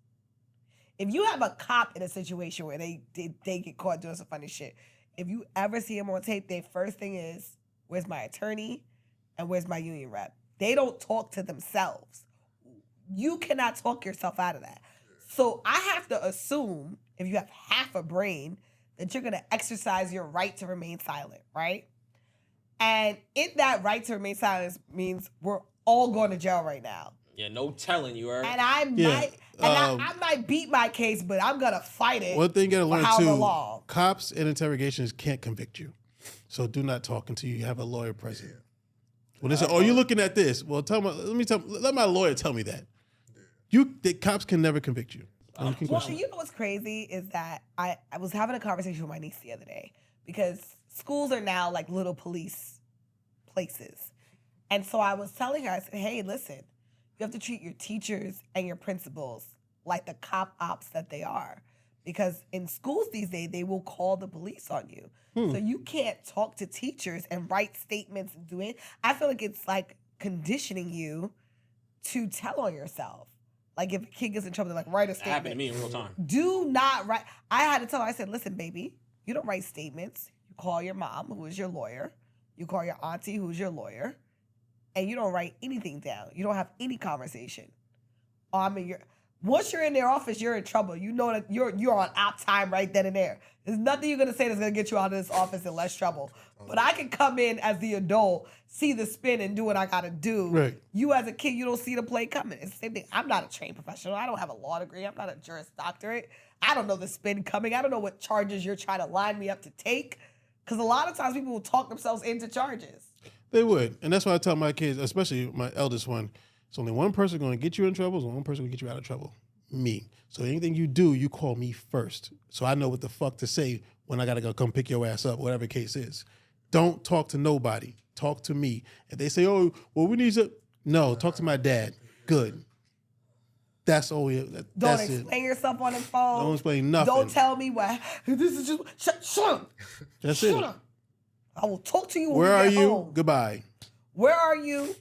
If you have a cop in a situation where they get caught doing some funny shit, if you ever see them on tape, their first thing is, where's my attorney and where's my union rep? They don't talk to themselves. You cannot talk yourself out of that. So I have to assume, if you have half a brain, that you're going to exercise your right to remain silent, right? And in that right to remain silent means we're all going to jail right now. Yeah, no telling you, right? And I might beat my case, but I'm going to fight it. One thing you got to learn too, long. cops and interrogations can't convict you. So do not talk until you have a lawyer present. When they say, "Oh, you're looking at this," well, let my lawyer tell me that. The cops can never convict you. Well, you know what's crazy is that I was having a conversation with my niece the other day because schools are now like little police places. And so I was telling her, I said, hey, listen, you have to treat your teachers and your principals like the cop ops that they are. Because in schools these days, they will call the police on you. So you can't talk to teachers and write statements and do it. I feel like it's like conditioning you to tell on yourself. Like if a kid gets in trouble, they're like, write a statement. Happened to me in real time. Do not write. I had to tell her, I said, listen, baby, you don't write statements. You call your mom, who is your lawyer. You call your auntie, who's your lawyer. And you don't write anything down. You don't have any conversation. Once you're in their office, you're in trouble. You know that you're on op time right then and there. There's nothing you're gonna say that's gonna get you out of this office in less trouble. But I can come in as the adult, see the spin, and do what I gotta do. Right. You as a kid, you don't see the play coming. It's the same thing. I'm not a trained professional. I don't have a law degree. I'm not a Juris Doctorate. I don't know the spin coming. I don't know what charges you're trying to line me up to take. Because a lot of times people will talk themselves into charges. They would. And that's why I tell my kids, especially my eldest one, it's only one person going to get you in trouble. It's only one person going to get you out of trouble. Me. So anything you do, you call me first. So I know what the fuck to say when I got to go come pick your ass up, whatever the case is. Don't talk to nobody. Talk to me. If they say, oh, well, we need to... No, talk to my dad. Good. That's all. Don't explain yourself on the phone. Don't explain nothing. Don't tell me what. This is just... Shut up. That's it. Shut up. I will talk to you when Where we are get you? home. Goodbye. Where are you?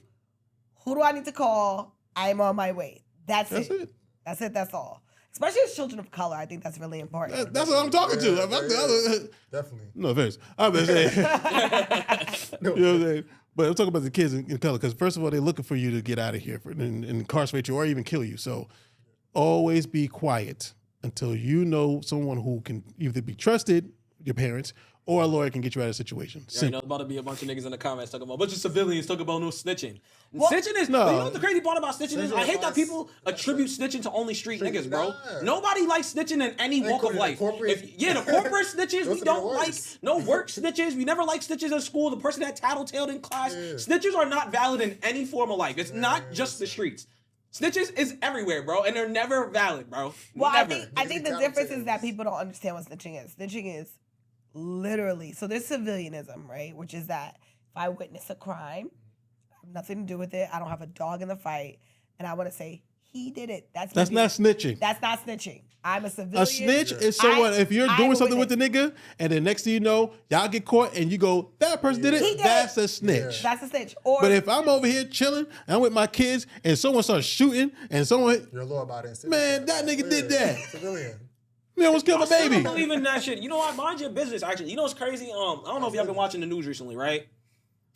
Who do I need to call? I'm on my way. That's it. That's it. That's all. Especially as children of color, I think that's really important. That's what I'm talking to. Definitely. No offense. I'm just saying. You know what I'm saying? But I'm talking about the kids in color because, first of all, they're looking for you to get out of here and incarcerate you or even kill you. So always be quiet until you know someone who can either be trusted, your parents, or a lawyer can get you out of a situation. Yeah, you know, about to be a bunch of niggas in the comments talking about a bunch of civilians talking about no snitching. Well, snitching is no. You know what the crazy part about snitching is? I hate that people attribute snitching to only street niggas, bro. Nobody likes snitching in any walk of life. The corporate snitches we don't like. No work snitches. We never like snitches in school. The person that tattletaled in class. Yeah. Snitches are not valid in any form of life. It's not just the streets. Snitches is everywhere, bro, and they're never valid, bro. Well, never. I think the difference is that people don't understand what snitching is. Snitching is literally, so there's civilianism, right? Which is that if I witness a crime, I have nothing to do with it. I don't have a dog in the fight, and I want to say he did it. That's not snitching. That's not snitching. I'm a civilian. A snitch is someone, if you're doing something with the nigga, and then next thing you know, y'all get caught, and you go, that person did it, that's a snitch. That's a snitch. But if I'm over here chilling, and I'm with my kids, and someone starts shooting, and someone... You're law about it. Man, that nigga did that. Civilian. You almost killed my baby. I don't believe in that shit. You know what? Mind your business, actually. You know what's crazy? I don't know if y'all been watching the news recently, right?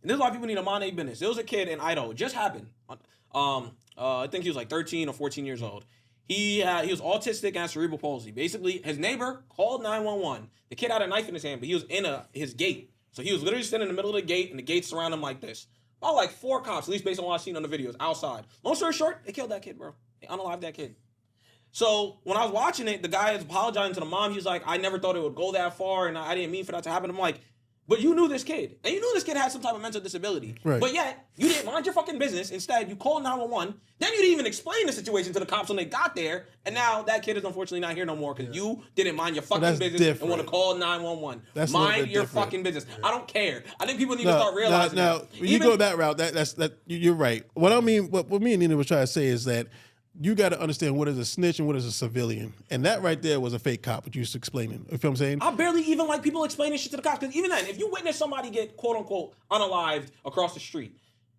And this is why people need to mind their business. There was a kid in Idaho. It just happened. I think he was like 13 or 14 years old. He was autistic and had cerebral palsy. Basically, his neighbor called 911. The kid had a knife in his hand, but he was in his gate. So he was literally sitting in the middle of the gate, and the gate surrounded him like this. About like 4 cops, at least based on what I've seen on the videos, outside. Long story short, they killed that kid, bro. They unalived that kid. So when I was watching it, the guy is apologizing to the mom. He was like, I never thought it would go that far, and I didn't mean for that to happen. I'm like, but you knew this kid. And you knew this kid had some type of mental disability. Right. But yet, you didn't mind your fucking business. Instead, you called 911. Then you didn't even explain the situation to the cops when they got there. And now that kid is unfortunately not here no more because you didn't mind your fucking business and want to call 911. Mind your fucking business. I don't care. I think people need to start realizing that. Now, when you go that route, you're right. What I mean, what me and Nina was trying to say is that you got to understand what is a snitch and what is a civilian. And that right there was a fake cop, what you was explaining. You feel what I'm saying? I barely even like people explaining shit to the cops. Because even then, if you witness somebody get quote unquote unalived across the street,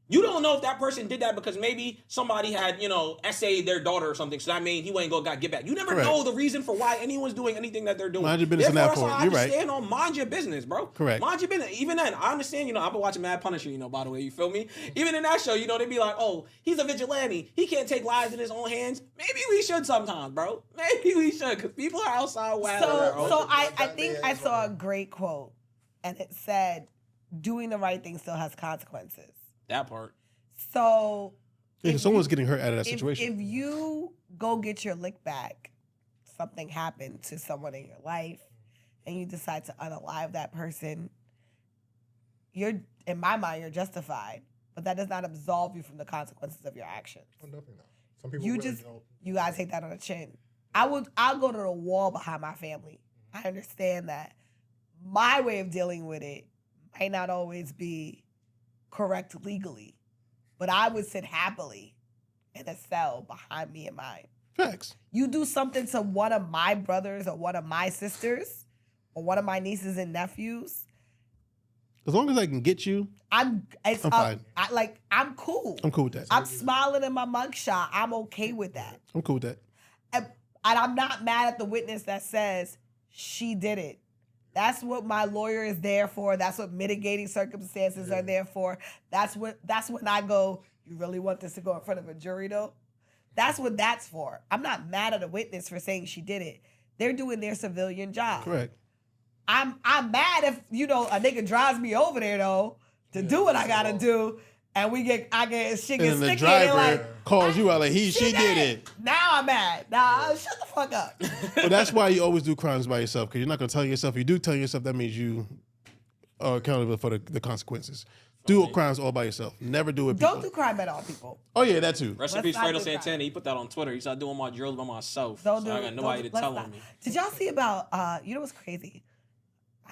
you don't know if that person did that because maybe somebody had, essayed their daughter or something. So that means he ain't gonna get back. You never Correct. know the reason for why anyone's doing anything that they're doing. Mind your business in Therefore, that that's point. why I You're just right. stand on mind your business, bro. Correct. Mind your business. Even then, I understand, I've been watching Mad Punisher, by the way, you feel me? Even in that show, they be like, oh, he's a vigilante. He can't take lives in his own hands. Maybe we should sometimes, bro. Maybe we should, because people are outside wild. So I think I saw a great quote, and it said, doing the right thing still has consequences. That part. So Yeah, someone's getting hurt out of that situation. If you go get your lick back, something happened to someone in your life, and you decide to unalive that person, in my mind, you're justified. But that does not absolve you from the consequences of your actions. Oh, definitely not. Some people You gotta take that on the chin. I'll go to the wall behind my family. I understand that my way of dealing with it might not always be correct legally, but I would sit happily in a cell behind me and mine. Facts. You do something to one of my brothers or one of my sisters or one of my nieces and nephews, As long as I can get you, I'm fine. I'm cool. I'm cool with that. I'm smiling in my mugshot. I'm okay with that. I'm cool with that. And I'm not mad at the witness that says she did it. That's what my lawyer is there for. That's what mitigating circumstances are there for. That's when I go, you really want this to go in front of a jury though? That's what that's for. I'm not mad at a witness for saying she did it. They're doing their civilian job. Correct. I'm mad if, a nigga drives me over there though to do what I gotta do, and shit And gets then sticky. the And driver they're like, calls you out like she did it. Now I'm mad. Nah, shut the fuck up. But that's why you always do crimes by yourself, because you're not going to tell yourself. If you do tell yourself, that means you are accountable for the consequences. Do crimes all by yourself. Never do it. Don't do crime at all, people. Oh yeah, that too. Rest in Let's peace, not Fredo do Santana. He put that on Twitter. He said, doing my drills by myself. Don't so do I it. got nobody to tell on me. Did y'all see about, what's crazy?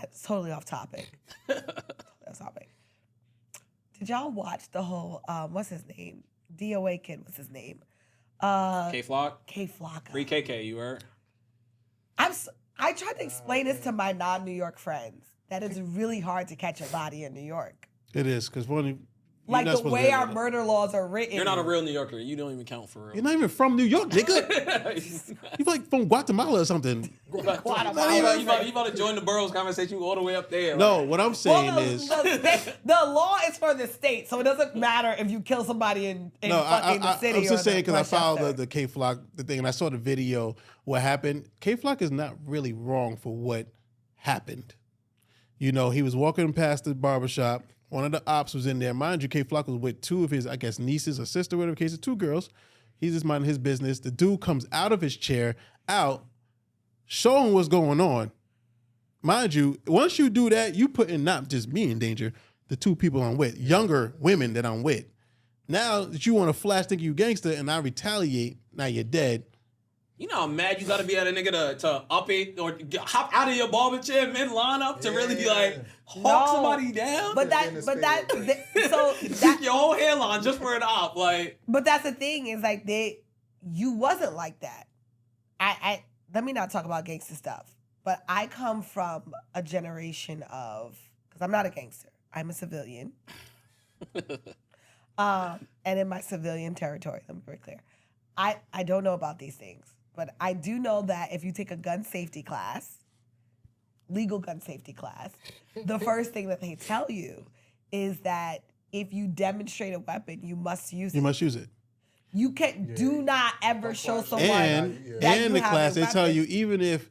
It's totally off topic. That's topic. Did y'all watch the whole, what's his name? DOA kid, what's his name? K-Flock? K-Flock. Free KK, you heard? I tried to explain this to my non-New York friends, that it's really hard to catch a body in New York. It is, because Like the way our murder laws are written. You're not a real New Yorker. You don't even count for real. You're not even from New York, nigga. You're like from Guatemala or something. You about to join the boroughs conversation all the way up there. No, right? what I'm saying is... the law is for the state, so it doesn't matter if you kill somebody in fucking the city. I'm just saying because I followed Westchester. the K-Flock thing, and I saw the video, what happened. K-Flock is not really wrong for what happened. He was walking past the barbershop. One of the ops was in there. Mind you, K-Flock was with two of his, I guess, nieces or sister, whatever the case is, two girls. He's just minding his business. The dude comes out of his chair, showing what's going on. Mind you, once you do that, you putting not just me in danger, the two people I'm with, younger women that I'm with. Now that you want to flash think you gangster and I retaliate, now you're dead. You know how mad you gotta be at a nigga to up it or hop out of your barber chair mid lineup to really be like hawk somebody down? But your whole hairline just for an op, like. But that's the thing is like you wasn't like that. I let me not talk about gangster stuff, but I come from a generation of, because I'm not a gangster, I'm a civilian, and in my civilian territory, let me be very clear, I don't know about these things. But I do know that if you take a gun safety class, legal gun safety class, the first thing that they tell you is that if you demonstrate a weapon, you must use it. You must use it. You do not ever show someone And that in you the have class, a they tell weapon. you even if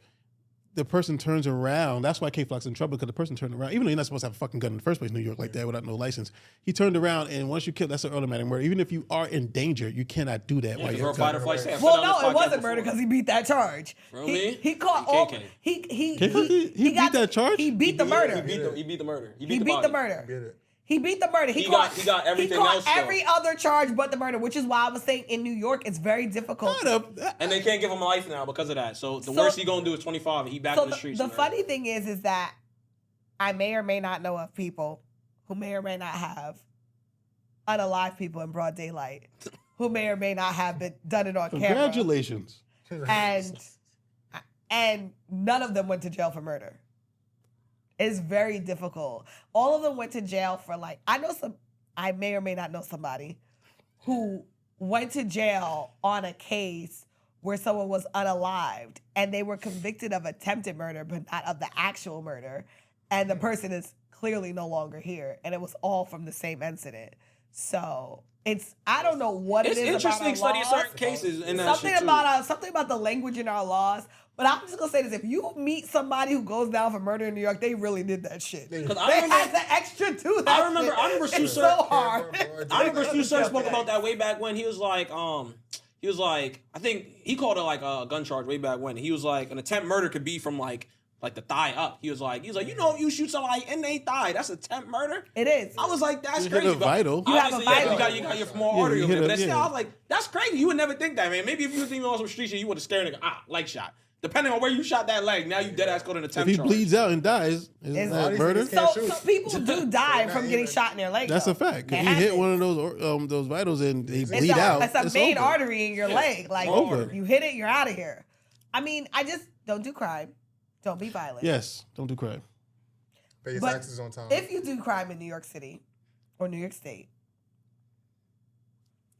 the person turns around, that's why K-Flock's in trouble, because the person turned around, even though you're not supposed to have a fucking gun in the first place in New York like that without no license. He turned around, and once you kill, that's an automatic murder. Even if you are in danger, you cannot do that while you're a fight or flight stand. Well, no, it wasn't murder because he beat that charge. He caught all. He beat that charge? He beat the murder. He beat the murder. He beat the murder. He beat the murder. He got everything he caught else. Every other charge but the murder, which is why I was saying in New York it's very difficult. And they can't give him life now because of that. So the worst he gonna do is 25. And he back in the streets. The funny thing is that I may or may not know of people who may or may not have unalive people in broad daylight who may or may not have done it on camera. Congratulations. And none of them went to jail for murder. It's very difficult. All of them went to jail for I may or may not know somebody who went to jail on a case where someone was unalived and they were convicted of attempted murder, but not of the actual murder. And the person is clearly no longer here. And it was all from the same incident. So I don't know what it is about our laws. It's interesting studying certain cases and something about the language in our laws. But I'm just gonna say this: if you meet somebody who goes down for murder in New York, they really did that shit. Because they had the extra to that. I remember Stu so hard. I remember Stu Sir spoke about that way back when. He was like, I think he called it like a gun charge way back when. He was like, an attempt murder could be from like the thigh up. He was like, you know, if you shoot somebody in their thigh, that's attempt murder. It is. I was like, that's You crazy. hit a vital. You have a vital. You got your femoral artery over there. But still, I was like, that's crazy. You would never think that, man. Maybe if you was even on some street shit, you would have scared a nigga. Leg shot. Depending on where you shot that leg, now you dead ass go to an attempt If he charge. bleeds out and dies, is that murder? So people do die from getting shot in their leg. That's a fact. If you hit one of those vitals and they bleed out, it's a main artery in your leg. Like over. You hit it, you're out of here. I mean, I just don't do crime. Don't be violent. Yes, don't do crime. Pay your taxes on time. If you do crime in New York City or New York State,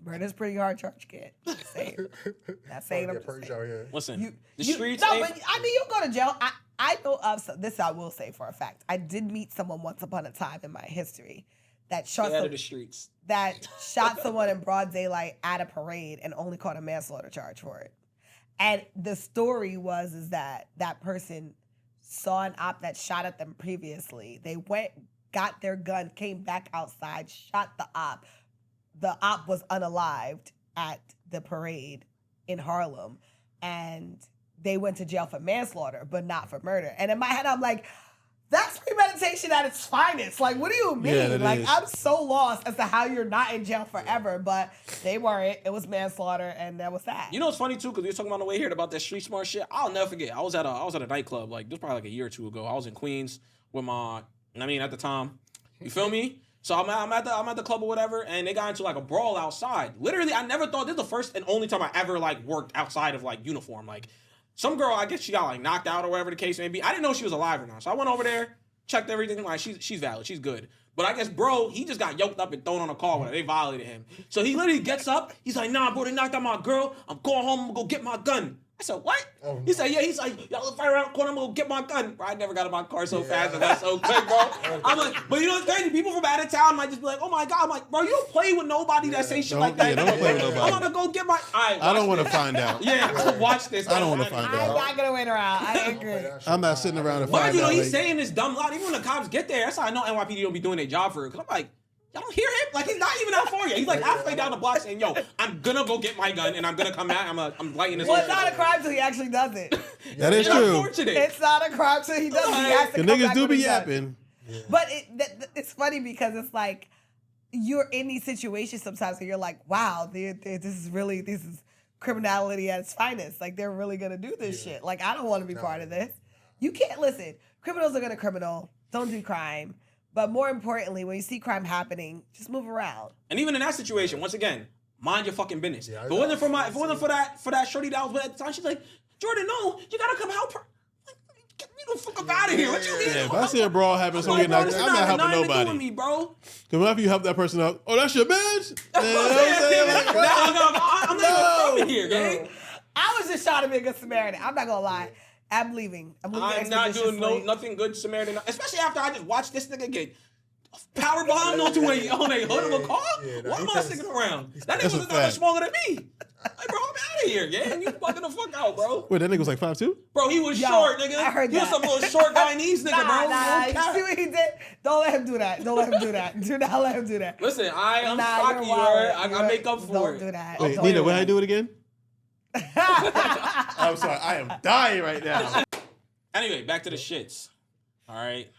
murder's pretty hard charge, kid. Not saying I'm just saying. Listen, the streets. No, but I mean, you go to jail. I know of this. I will say for a fact. I did meet someone once upon a time in my history that shot out of the streets. That shot someone in broad daylight at a parade and only caught a manslaughter charge for it. And the story is that person saw an op that shot at them previously. They went, got their gun, came back outside, shot the op. The op was unalived at the parade in Harlem, and they went to jail for manslaughter, but not for murder. And in my head, I'm like, that's premeditation at its finest. Like, what do you mean? Yeah, I'm so lost as to how you're not in jail forever, but they weren't. It was manslaughter, and that was that. You know what's funny too, because we were talking on the way here about that street smart shit. I'll never forget. I was at a nightclub, like this was probably like a year or two ago. I was in Queens with at the time, you feel me? So I'm at the club or whatever, and they got into like a brawl outside. Literally, I never thought this is the first and only time I ever like worked outside of like uniform. Like some girl, I guess she got like knocked out or whatever the case may be. I didn't know she was alive or not. So I went over there, checked everything. Like she's valid, she's good. But I guess bro, he just got yoked up and thrown on a car with her. They violated him. So he literally gets up. He's like, nah, bro, they knocked out my girl. I'm going home. I'm gonna go get my gun. I said, what? Oh, no. He said, yeah. He's like, y'all fight around the corner. I'm gonna get my gun. Bro, I never got in my car so fast and that's so quick, bro. I'm like, but you know what's crazy? People from out of town might just be like, oh my God. I'm like, bro, you don't play with nobody that say shit like that. Yeah, don't play with nobody. I'm gonna go get my. I don't want to find out. Yeah, watch this. I don't want to find out. I'm not gonna wait around. I agree. I'm not sitting around and find out. You know, he's saying this dumb lie. Even when the cops get there, that's how I know NYPD don't be doing their job for it. Because I'm like, y'all don't hear him? Like, he's not even out for you. He's like halfway down the block saying, yo, I'm gonna go get my gun and I'm gonna come back. I'm lighting this. Well, it's not a crime till he actually does it. That is true. Unfortunate. It's not a crime till he does it. He has to The come niggas back do when be he's done. yapping. Yeah. But it's funny because it's like you're in these situations sometimes where you're like, wow, this is criminality at its finest. Like they're really gonna do this shit. Like I don't want to be part of this. You can't listen. Criminals are gonna criminal. Don't do crime. But more importantly, when you see crime happening, just move around. And even in that situation, once again, mind your fucking business. If it wasn't for that shorty that was with at the time, she's like, Jordan, no, you gotta come help her. Like, get me the fuck up out of here. What you mean? Yeah, if I see a brawl happen, somebody bro, knocked, I'm not helping nobody. To me, bro. Because what if you help that person out? Oh, that's your bitch? I'm not even from here, gang. I was just trying to be a good Samaritan. I'm not gonna lie. I'm leaving. I'm not doing nothing good Samaritan, especially after I just watched this nigga get power bombed on a hood of a car. Why am I sticking around? That nigga was nothing smaller than me. Like, bro, I'm out of here, gang. You fucking the fuck out, bro. Wait, that nigga was like 5'2"? Bro, he was short, nigga. I heard he was some little short Guyanese nigga, bro. Nah, you see what he did? Don't let him do that. Don't let him do that. Do not let him do that. Listen, I'm cocky, I make up for Don't it. do that. Wait, Nina, when I do it again? I'm sorry, I am dying right now. Anyway, back to the shits. All right.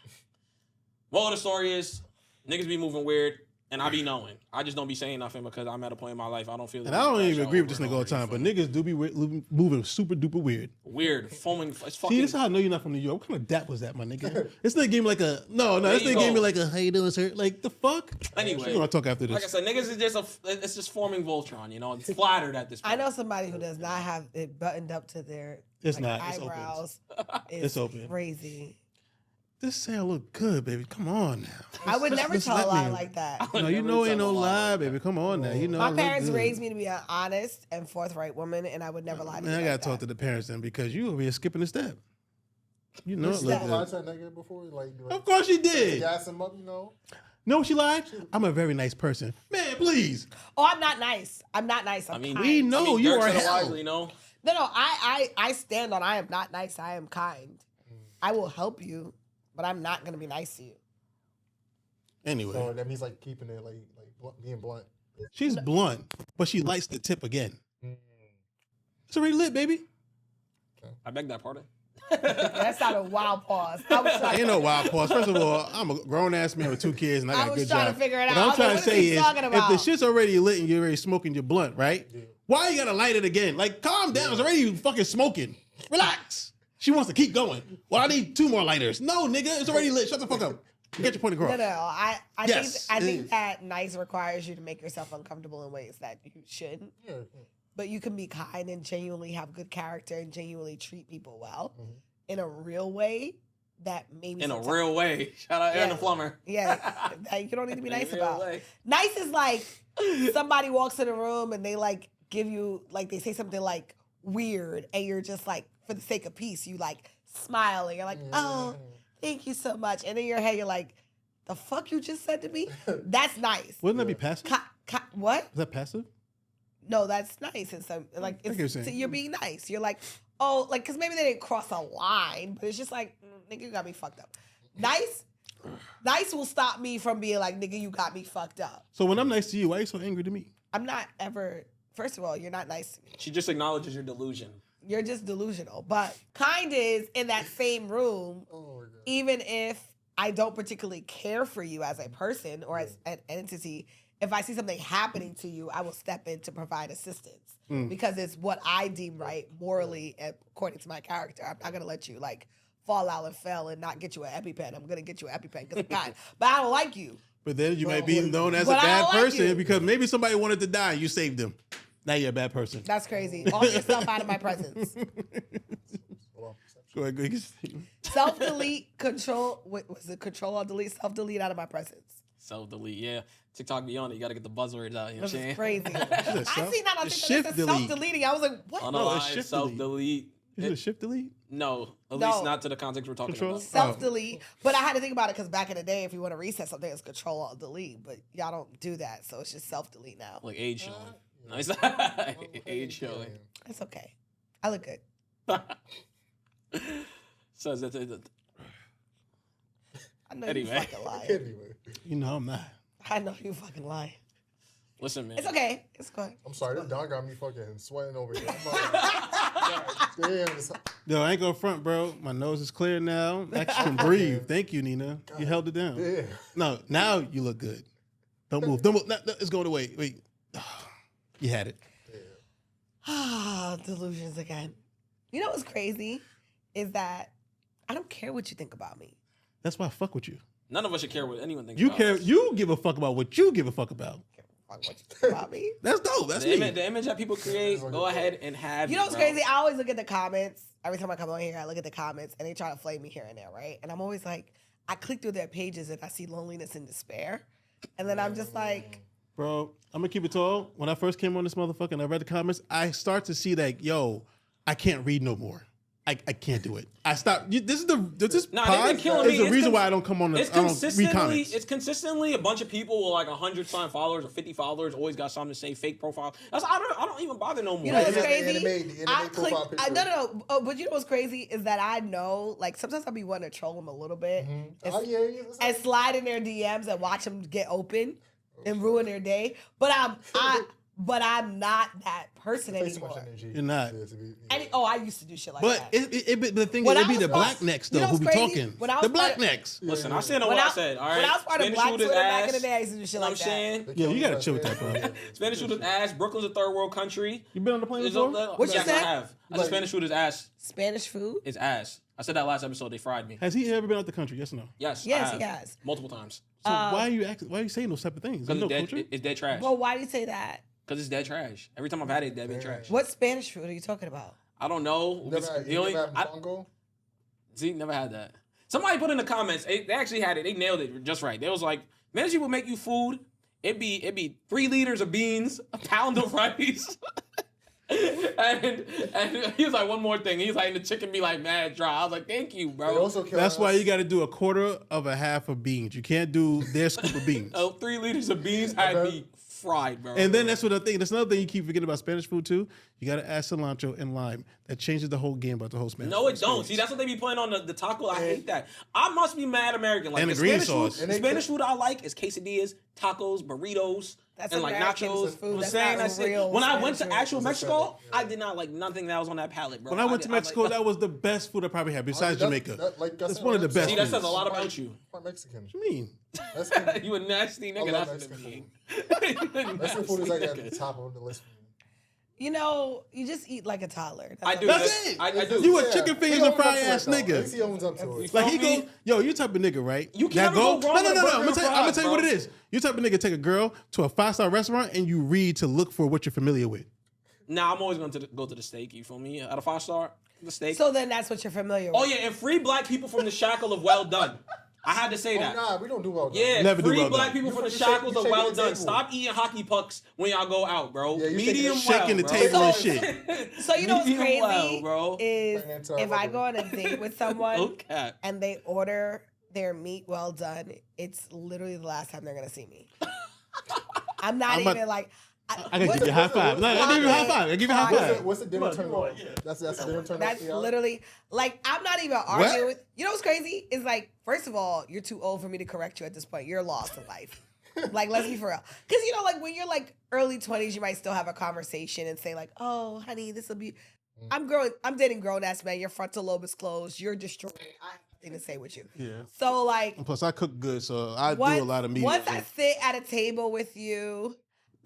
Well, the story is, niggas be moving weird, And I be knowing. I just don't be saying nothing because I'm at a point in my life I don't feel. And I don't even agree with this nigga all the time, but niggas do be moving super duper weird. Weird, foaming. It's fucking. See, this is how I know you're not from New York. What kind of dap was that, my nigga? This nigga gave me like a This nigga gave me like a how you doing, sir? Like the fuck. Anyway, we're gonna talk after this. Like I said, niggas is just it's just forming Voltron. You know, it's flattered at this point. I know somebody who does not have it buttoned up to their eyebrows. It's open. Crazy. This sound look good, baby. Come on now. I would never tell a lie like that. No, you know ain't no lie, baby. Come on now. You know my parents raised me to be an honest and forthright woman, and I would never lie to you. I gotta talk to the parents then because you over here skipping a step. You know, lied to that nigga before, like of course she did. Gas him up, you know. No, she lied. I'm a very nice person, man. Please. Oh, I'm not nice. I'm not nice. I mean, we know you are hell. You know. No. I stand on. I am not nice. I am kind. I will help you. But I'm not gonna be nice to you. Anyway, so that means like keeping it like being blunt. She's blunt, but she lights the tip again. It's already lit, baby. I beg that pardon. That's not a wild pause. Ain't no wild pause. First of all, I'm a grown ass man with 2 kids and I got a good job. I was trying to figure it out. What I'm trying to say is, if the shit's already lit and you're already smoking your blunt, right? Yeah. Why you gotta light it again? Like, calm down. It's already fucking smoking. Relax. She wants to keep going. Well, I need 2 more lighters. No, nigga, it's already lit. Shut the fuck up. Get your point across. No. I think that nice requires you to make yourself uncomfortable in ways that you shouldn't. Yeah. But you can be kind and genuinely have good character and genuinely treat people well in a real way that maybe in a real way. Shout out Aaron the plumber. Yeah, that you don't need to be nice about. Nice is like somebody walks in a room and they like give you like they say something like weird and you're just like, for the sake of peace, you like smile and you're like, oh, thank you so much. And in your head, you're like, the fuck you just said to me? That's nice. Wouldn't that be passive? What? Is that passive? No, that's nice. It's like you're being nice. You're like, oh, like because maybe they didn't cross a line, but it's just like, nigga, you got me fucked up. Nice will stop me from being like, nigga, you got me fucked up. So when I'm nice to you, why are you so angry to me? I'm not ever. First of all, you're not nice to me. She just acknowledges your delusion. You're just delusional. But kind is in that same room, even if I don't particularly care for you as a person or as an entity, if I see something happening to you, I will step in to provide assistance because it's what I deem right morally according to my character. I'm not going to let you like fall out and fail and not get you an EpiPen. I'm going to get you an EpiPen because I'm kind. But I don't like you. But then you might be known as a bad person because maybe somebody wanted to die and you saved them. Now you're a bad person. That's crazy. Off yourself out of my presence. Go ahead. Self-delete, control. What was it? Control or delete? Self-delete out of my presence. Self-delete, yeah. TikTok be on it. You got to get the buzzwords out. You know what I'm saying? Crazy. I seen that on TikTok. It said self-deleting. I was like, what? No, it's self-delete. Is it a shift delete? No, at least not to the context we're talking about. Self-delete. But I had to think about it because back in the day, if you want to reset something, it's control or delete. But y'all don't do that. So it's just self-delete now. Like age showing. Nice. Age showing. It's okay. I look good. So that's I know you fucking lying. You know I'm not. I know you fucking lying. Listen, man. It's okay. It's good. I'm sorry. This dog got me fucking sweating over here. Yo, I ain't gonna front, bro. My nose is clear now. I can breathe. Thank you, Nina. God. You held it down. Yeah. No, now you look good. Don't move. Don't move. No, it's going away. Wait. You had it. Delusions again. You know what's crazy is that I don't care what you think about me. That's why I fuck with you. None of us should care what anyone thinks you about care. us. You give a fuck about what you give a fuck about. What you think about me? That's dope. That's the me. The image that people create, go ahead and have. You know what's crazy? I always look at the comments. Every time I come on here, I look at the comments and they try to flame me here and there, right? And I'm always like, I click through their pages and I see loneliness and despair. And then I'm just like, bro, I'm gonna keep it tall. When I first came on this motherfucker and I read the comments, I start to see that, yo, I can't read no more. I can't do it. I stopped. This pod is the reason why I don't come on. I don't read comments. It's consistently a bunch of people with like 100 sign followers or 50 followers always got something to say. Fake profile. I don't even bother no more. You know what's crazy? No, but you know what's crazy is that I know, like sometimes I'll be wanting to troll them a little bit and slide in their DMs and watch them get open and ruin their day. But but I'm not that person Face too much anymore. energy. You're not. Yeah, to be- And I used to do shit like But that. the thing When is, I it'd be was the part- black necks you though know who be what's crazy? talking. When I was The black part- necks. Listen, I yeah. stand on what I said. All right. When I was part of Spanish Black food is Twitter back ass. in the day, I used to do shit You know what like I'm saying? They Yeah, kill you gotta us, chill with yeah. that, bro. Spanish food is ass. Brooklyn's a third world country. You been on the plane It's before? What you yes, said? I have. I said Like- Spanish food is ass. Spanish food. It's ass. I said that last episode. They fried me. Has he ever been out the country? Yes or no? Yes. Yes, I he have. has. Multiple times. So why are you acting? Why are you saying those type of things? Because You know it's, culture? it's dead trash. Well, why do you say that? Because it's dead trash. Every time I've had it, it's dead trash. What Spanish food are you talking about? I don't know. Never had, you never had Bongo? See, never had that. Somebody put in the comments. They actually had it. They nailed it just right. They was like, man, she will make you food. It'd be 3 liters of beans, a pound of rice. and he was like, one more thing. He's like, and the chicken be like mad dry. I was like, thank you, They bro. also kill That's us. why you got to do a quarter of a half of beans. You can't do their scoop of beans. Oh, 3 liters of beans had me fried, bro. And then that's what I think. That's another thing you keep forgetting about Spanish food too. You got to add cilantro and lime. That changes the whole game about the whole Spanish. No, food it don't. experience. See, that's what they be putting on the taco. I hate that. I must be mad American. Like And the the green Spanish sauce. food, And the they Spanish cook- food I like is quesadillas, tacos, burritos, That's and like American nachos. food. I'm That's saying not that's it. real When I went to Spanish food. actual That's Mexico, yeah. I did not like nothing that was on that palate, bro. When I went to did- Mexico, like, that was the best food I probably had besides That- Jamaica. that- like I That's said, one of the I'm best See, that foods. says a lot about you. I'm Mexican. What you mean? Mexican, You a nasty nigga. love That's what it Mexican mean. food. Mexican food is like at the top of the list for me. You know, you just eat like a toddler. I do. That's it. I do. You a Yeah. chicken He fingers owns and fry up to it, ass though. At nigga. least he owns up to it. Like he feel me? goes, yo, you type of nigga, right? You that can't go wrong with a No. burger I'm and gonna fries, tell you what bro. it is. You type of nigga take a girl to a 5-star restaurant and you read to look for what you're familiar with. Nah, I'm always going to go to the steak. You feel me? At a 5-star, the steak. So then that's what you're familiar with. Oh yeah, and free black people from the shackle of well done. I had to say Oh, that. nah, we don't do well done. Yeah, Never do free well black done. people You from the shake- shackles you of shaking well the done. table. Stop eating hockey pucks when y'all go out, bro. Yeah, you Medium shaking- well, Shaking the bro. table and So- shit. So you know what's Medium crazy well, bro. is Bring it to if our I go on a date with someone Okay. and they order their meat well done, it's literally the last time they're gonna see me. I'm not I'm about- even like. I gotta give you a high five. No, I give you a high five. I give you a high Pocket. five. What's the dinner Come turn on, on? That's a dinner turn That's on. literally like I'm not even arguing with. You know what's crazy? Is like first of all, you're too old for me to correct you at this point. You're lost in life. Like let's be for real. Because you know, like when you're like early 20s, you might still have a conversation and say like, "Oh, honey, this will be." I'm dating grown ass man. Your frontal lobe is closed. You're destroyed. I have nothing to say with you. Yeah. So like, And plus, I cook good, so I once, do a lot of meat. once I sit at a table with you.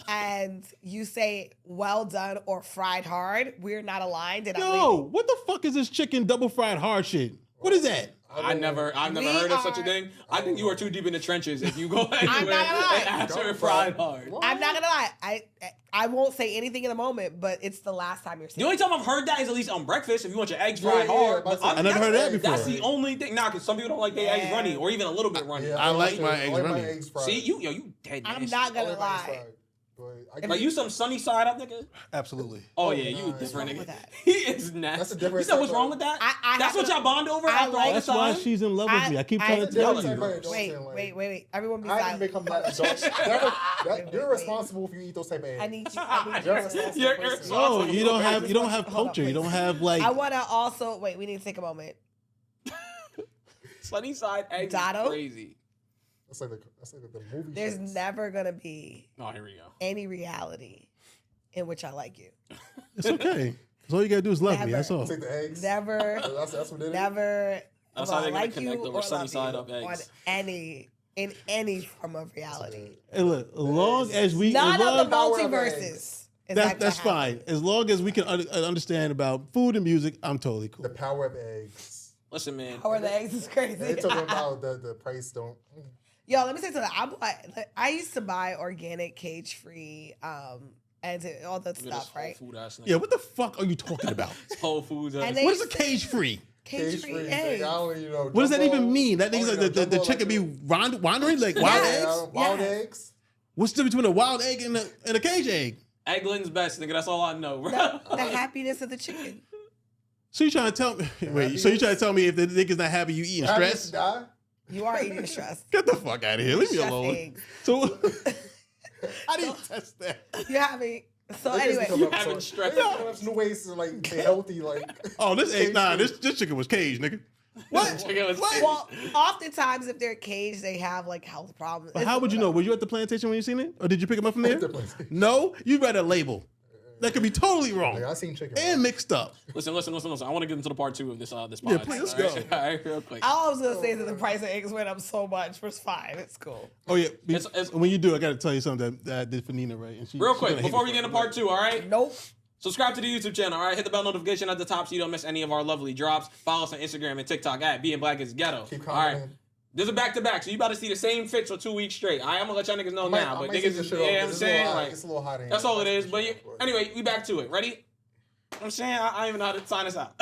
And you say well done or fried hard, we're not aligned. And I'm Yo, leaving. what the fuck is this chicken double fried hard shit? What is that? I've never We heard of such a are- thing. I think you are too deep in the trenches if you go anywhere not gonna lie. and ask her Don't fried fry. hard. What? I'm not gonna lie. I won't say anything in the moment, but it's the last time you're The saying. only time I've heard that is at least on breakfast if you want your eggs Yeah, fried yeah, hard. but But I never heard of that before. That's the only thing. Nah, because some people don't like their eggs Yeah. runny or even a little bit runny. Yeah, I like shit. my I eggs like my runny. eggs fried. See, you dead. I'm nasty. not I gonna like my eggs lie. fried. But I Like you some sunny side up, nigga. Absolutely. Oh Oh, yeah, you nah, a what's different wrong nigga. with that? He is nasty. That's a different You said what's type wrong of- with that? I That's have what to- y'all bond over I after all like- the That's why time. she's in love with me. I keep I- trying to tell That's you. different. Don't Wait, say, like- wait. Everyone be I didn't silent. become that adult. You're responsible if you eat those type of eggs. I need you. You're I responsible. You're person. No, you don't have Hold on, culture. You please. don't have like want to also wait. We need to take a moment. Sunny side eggs Dotto? is crazy. That's like the movie. There's shits. never gonna be Oh, here we go. any reality in which I like you. it's okay. So all you gotta do is love me. Never. That's all. Take the eggs. Never. That's what it is. Never. That's will how I they're gonna like connect you over or sunny love side you up eggs. in any form of reality. And look, as long as we, None as long, of the power of multiverses. eggs. is that's gonna fine. happen. As long as we can understand about food and music, I'm totally cool. The power of eggs. Listen, man. Power of the eggs is crazy. They talking about the price don't. Yo, let me say something. I used to buy organic, cage-free, and all that Look at this stuff, Whole right? Food ass nigga. Yeah, what the fuck are you talking about? Whole Foods. ass. And they- What is a cage free? Cage-free Cage-free. eggs. I don't even know. What does that Jumbo- even mean? That I thing's don't like know, the jumbo chicken be like wandering like wild Yeah. eggs? Wild Yeah. eggs. What's the difference between a wild egg and a cage egg? Eggland's best, nigga. That's all I know, bro. The happiness of the chicken. So you trying to tell me? Wait, so you trying to tell me if the nigga's not happy, you eating Happiness stress? die? You are eating stress. Get the fuck out of here! Leave me Stress alone. eggs. So I didn't test that. You're having. So They just anyway, come You up having with- stress. they come up with new ways to like be healthy. Like Oh, this egg, Cage nah, free. this chicken was caged, nigga. What? Chicken was What? caged. Well, oftentimes if they're caged, they have like health problems. But how would you know? Were you at the plantation when you seen it, or did you pick them up from there? At the plantation. No, you read a label. That could be totally wrong Like, I seen chicken. and mixed up. Listen. I want to get into the part 2 of this pod. Yeah, please, let's go. All right, real quick. All I was gonna say is that the price of eggs went up so much, but it's fine. It's cool. Oh yeah. It's- when you do, I got to tell you something that I did for Nina, right? And Real she quick, gonna hate before me we for get it. into part 2, all right? Nope. Subscribe to the YouTube channel, all right? Hit the bell notification at the top so you don't miss any of our lovely drops. Follow us on Instagram and TikTok at Being Black is Ghetto. Keep All right. commenting. This is back-to-back, so you about to see the same fits for 2 weeks straight. I'm going to let y'all niggas know now, but niggas is, yeah, I'm saying, like, it's a little hot in here. that's all it is. But anyway, we back to it. Ready? I'm saying, I don't even know how to sign this out.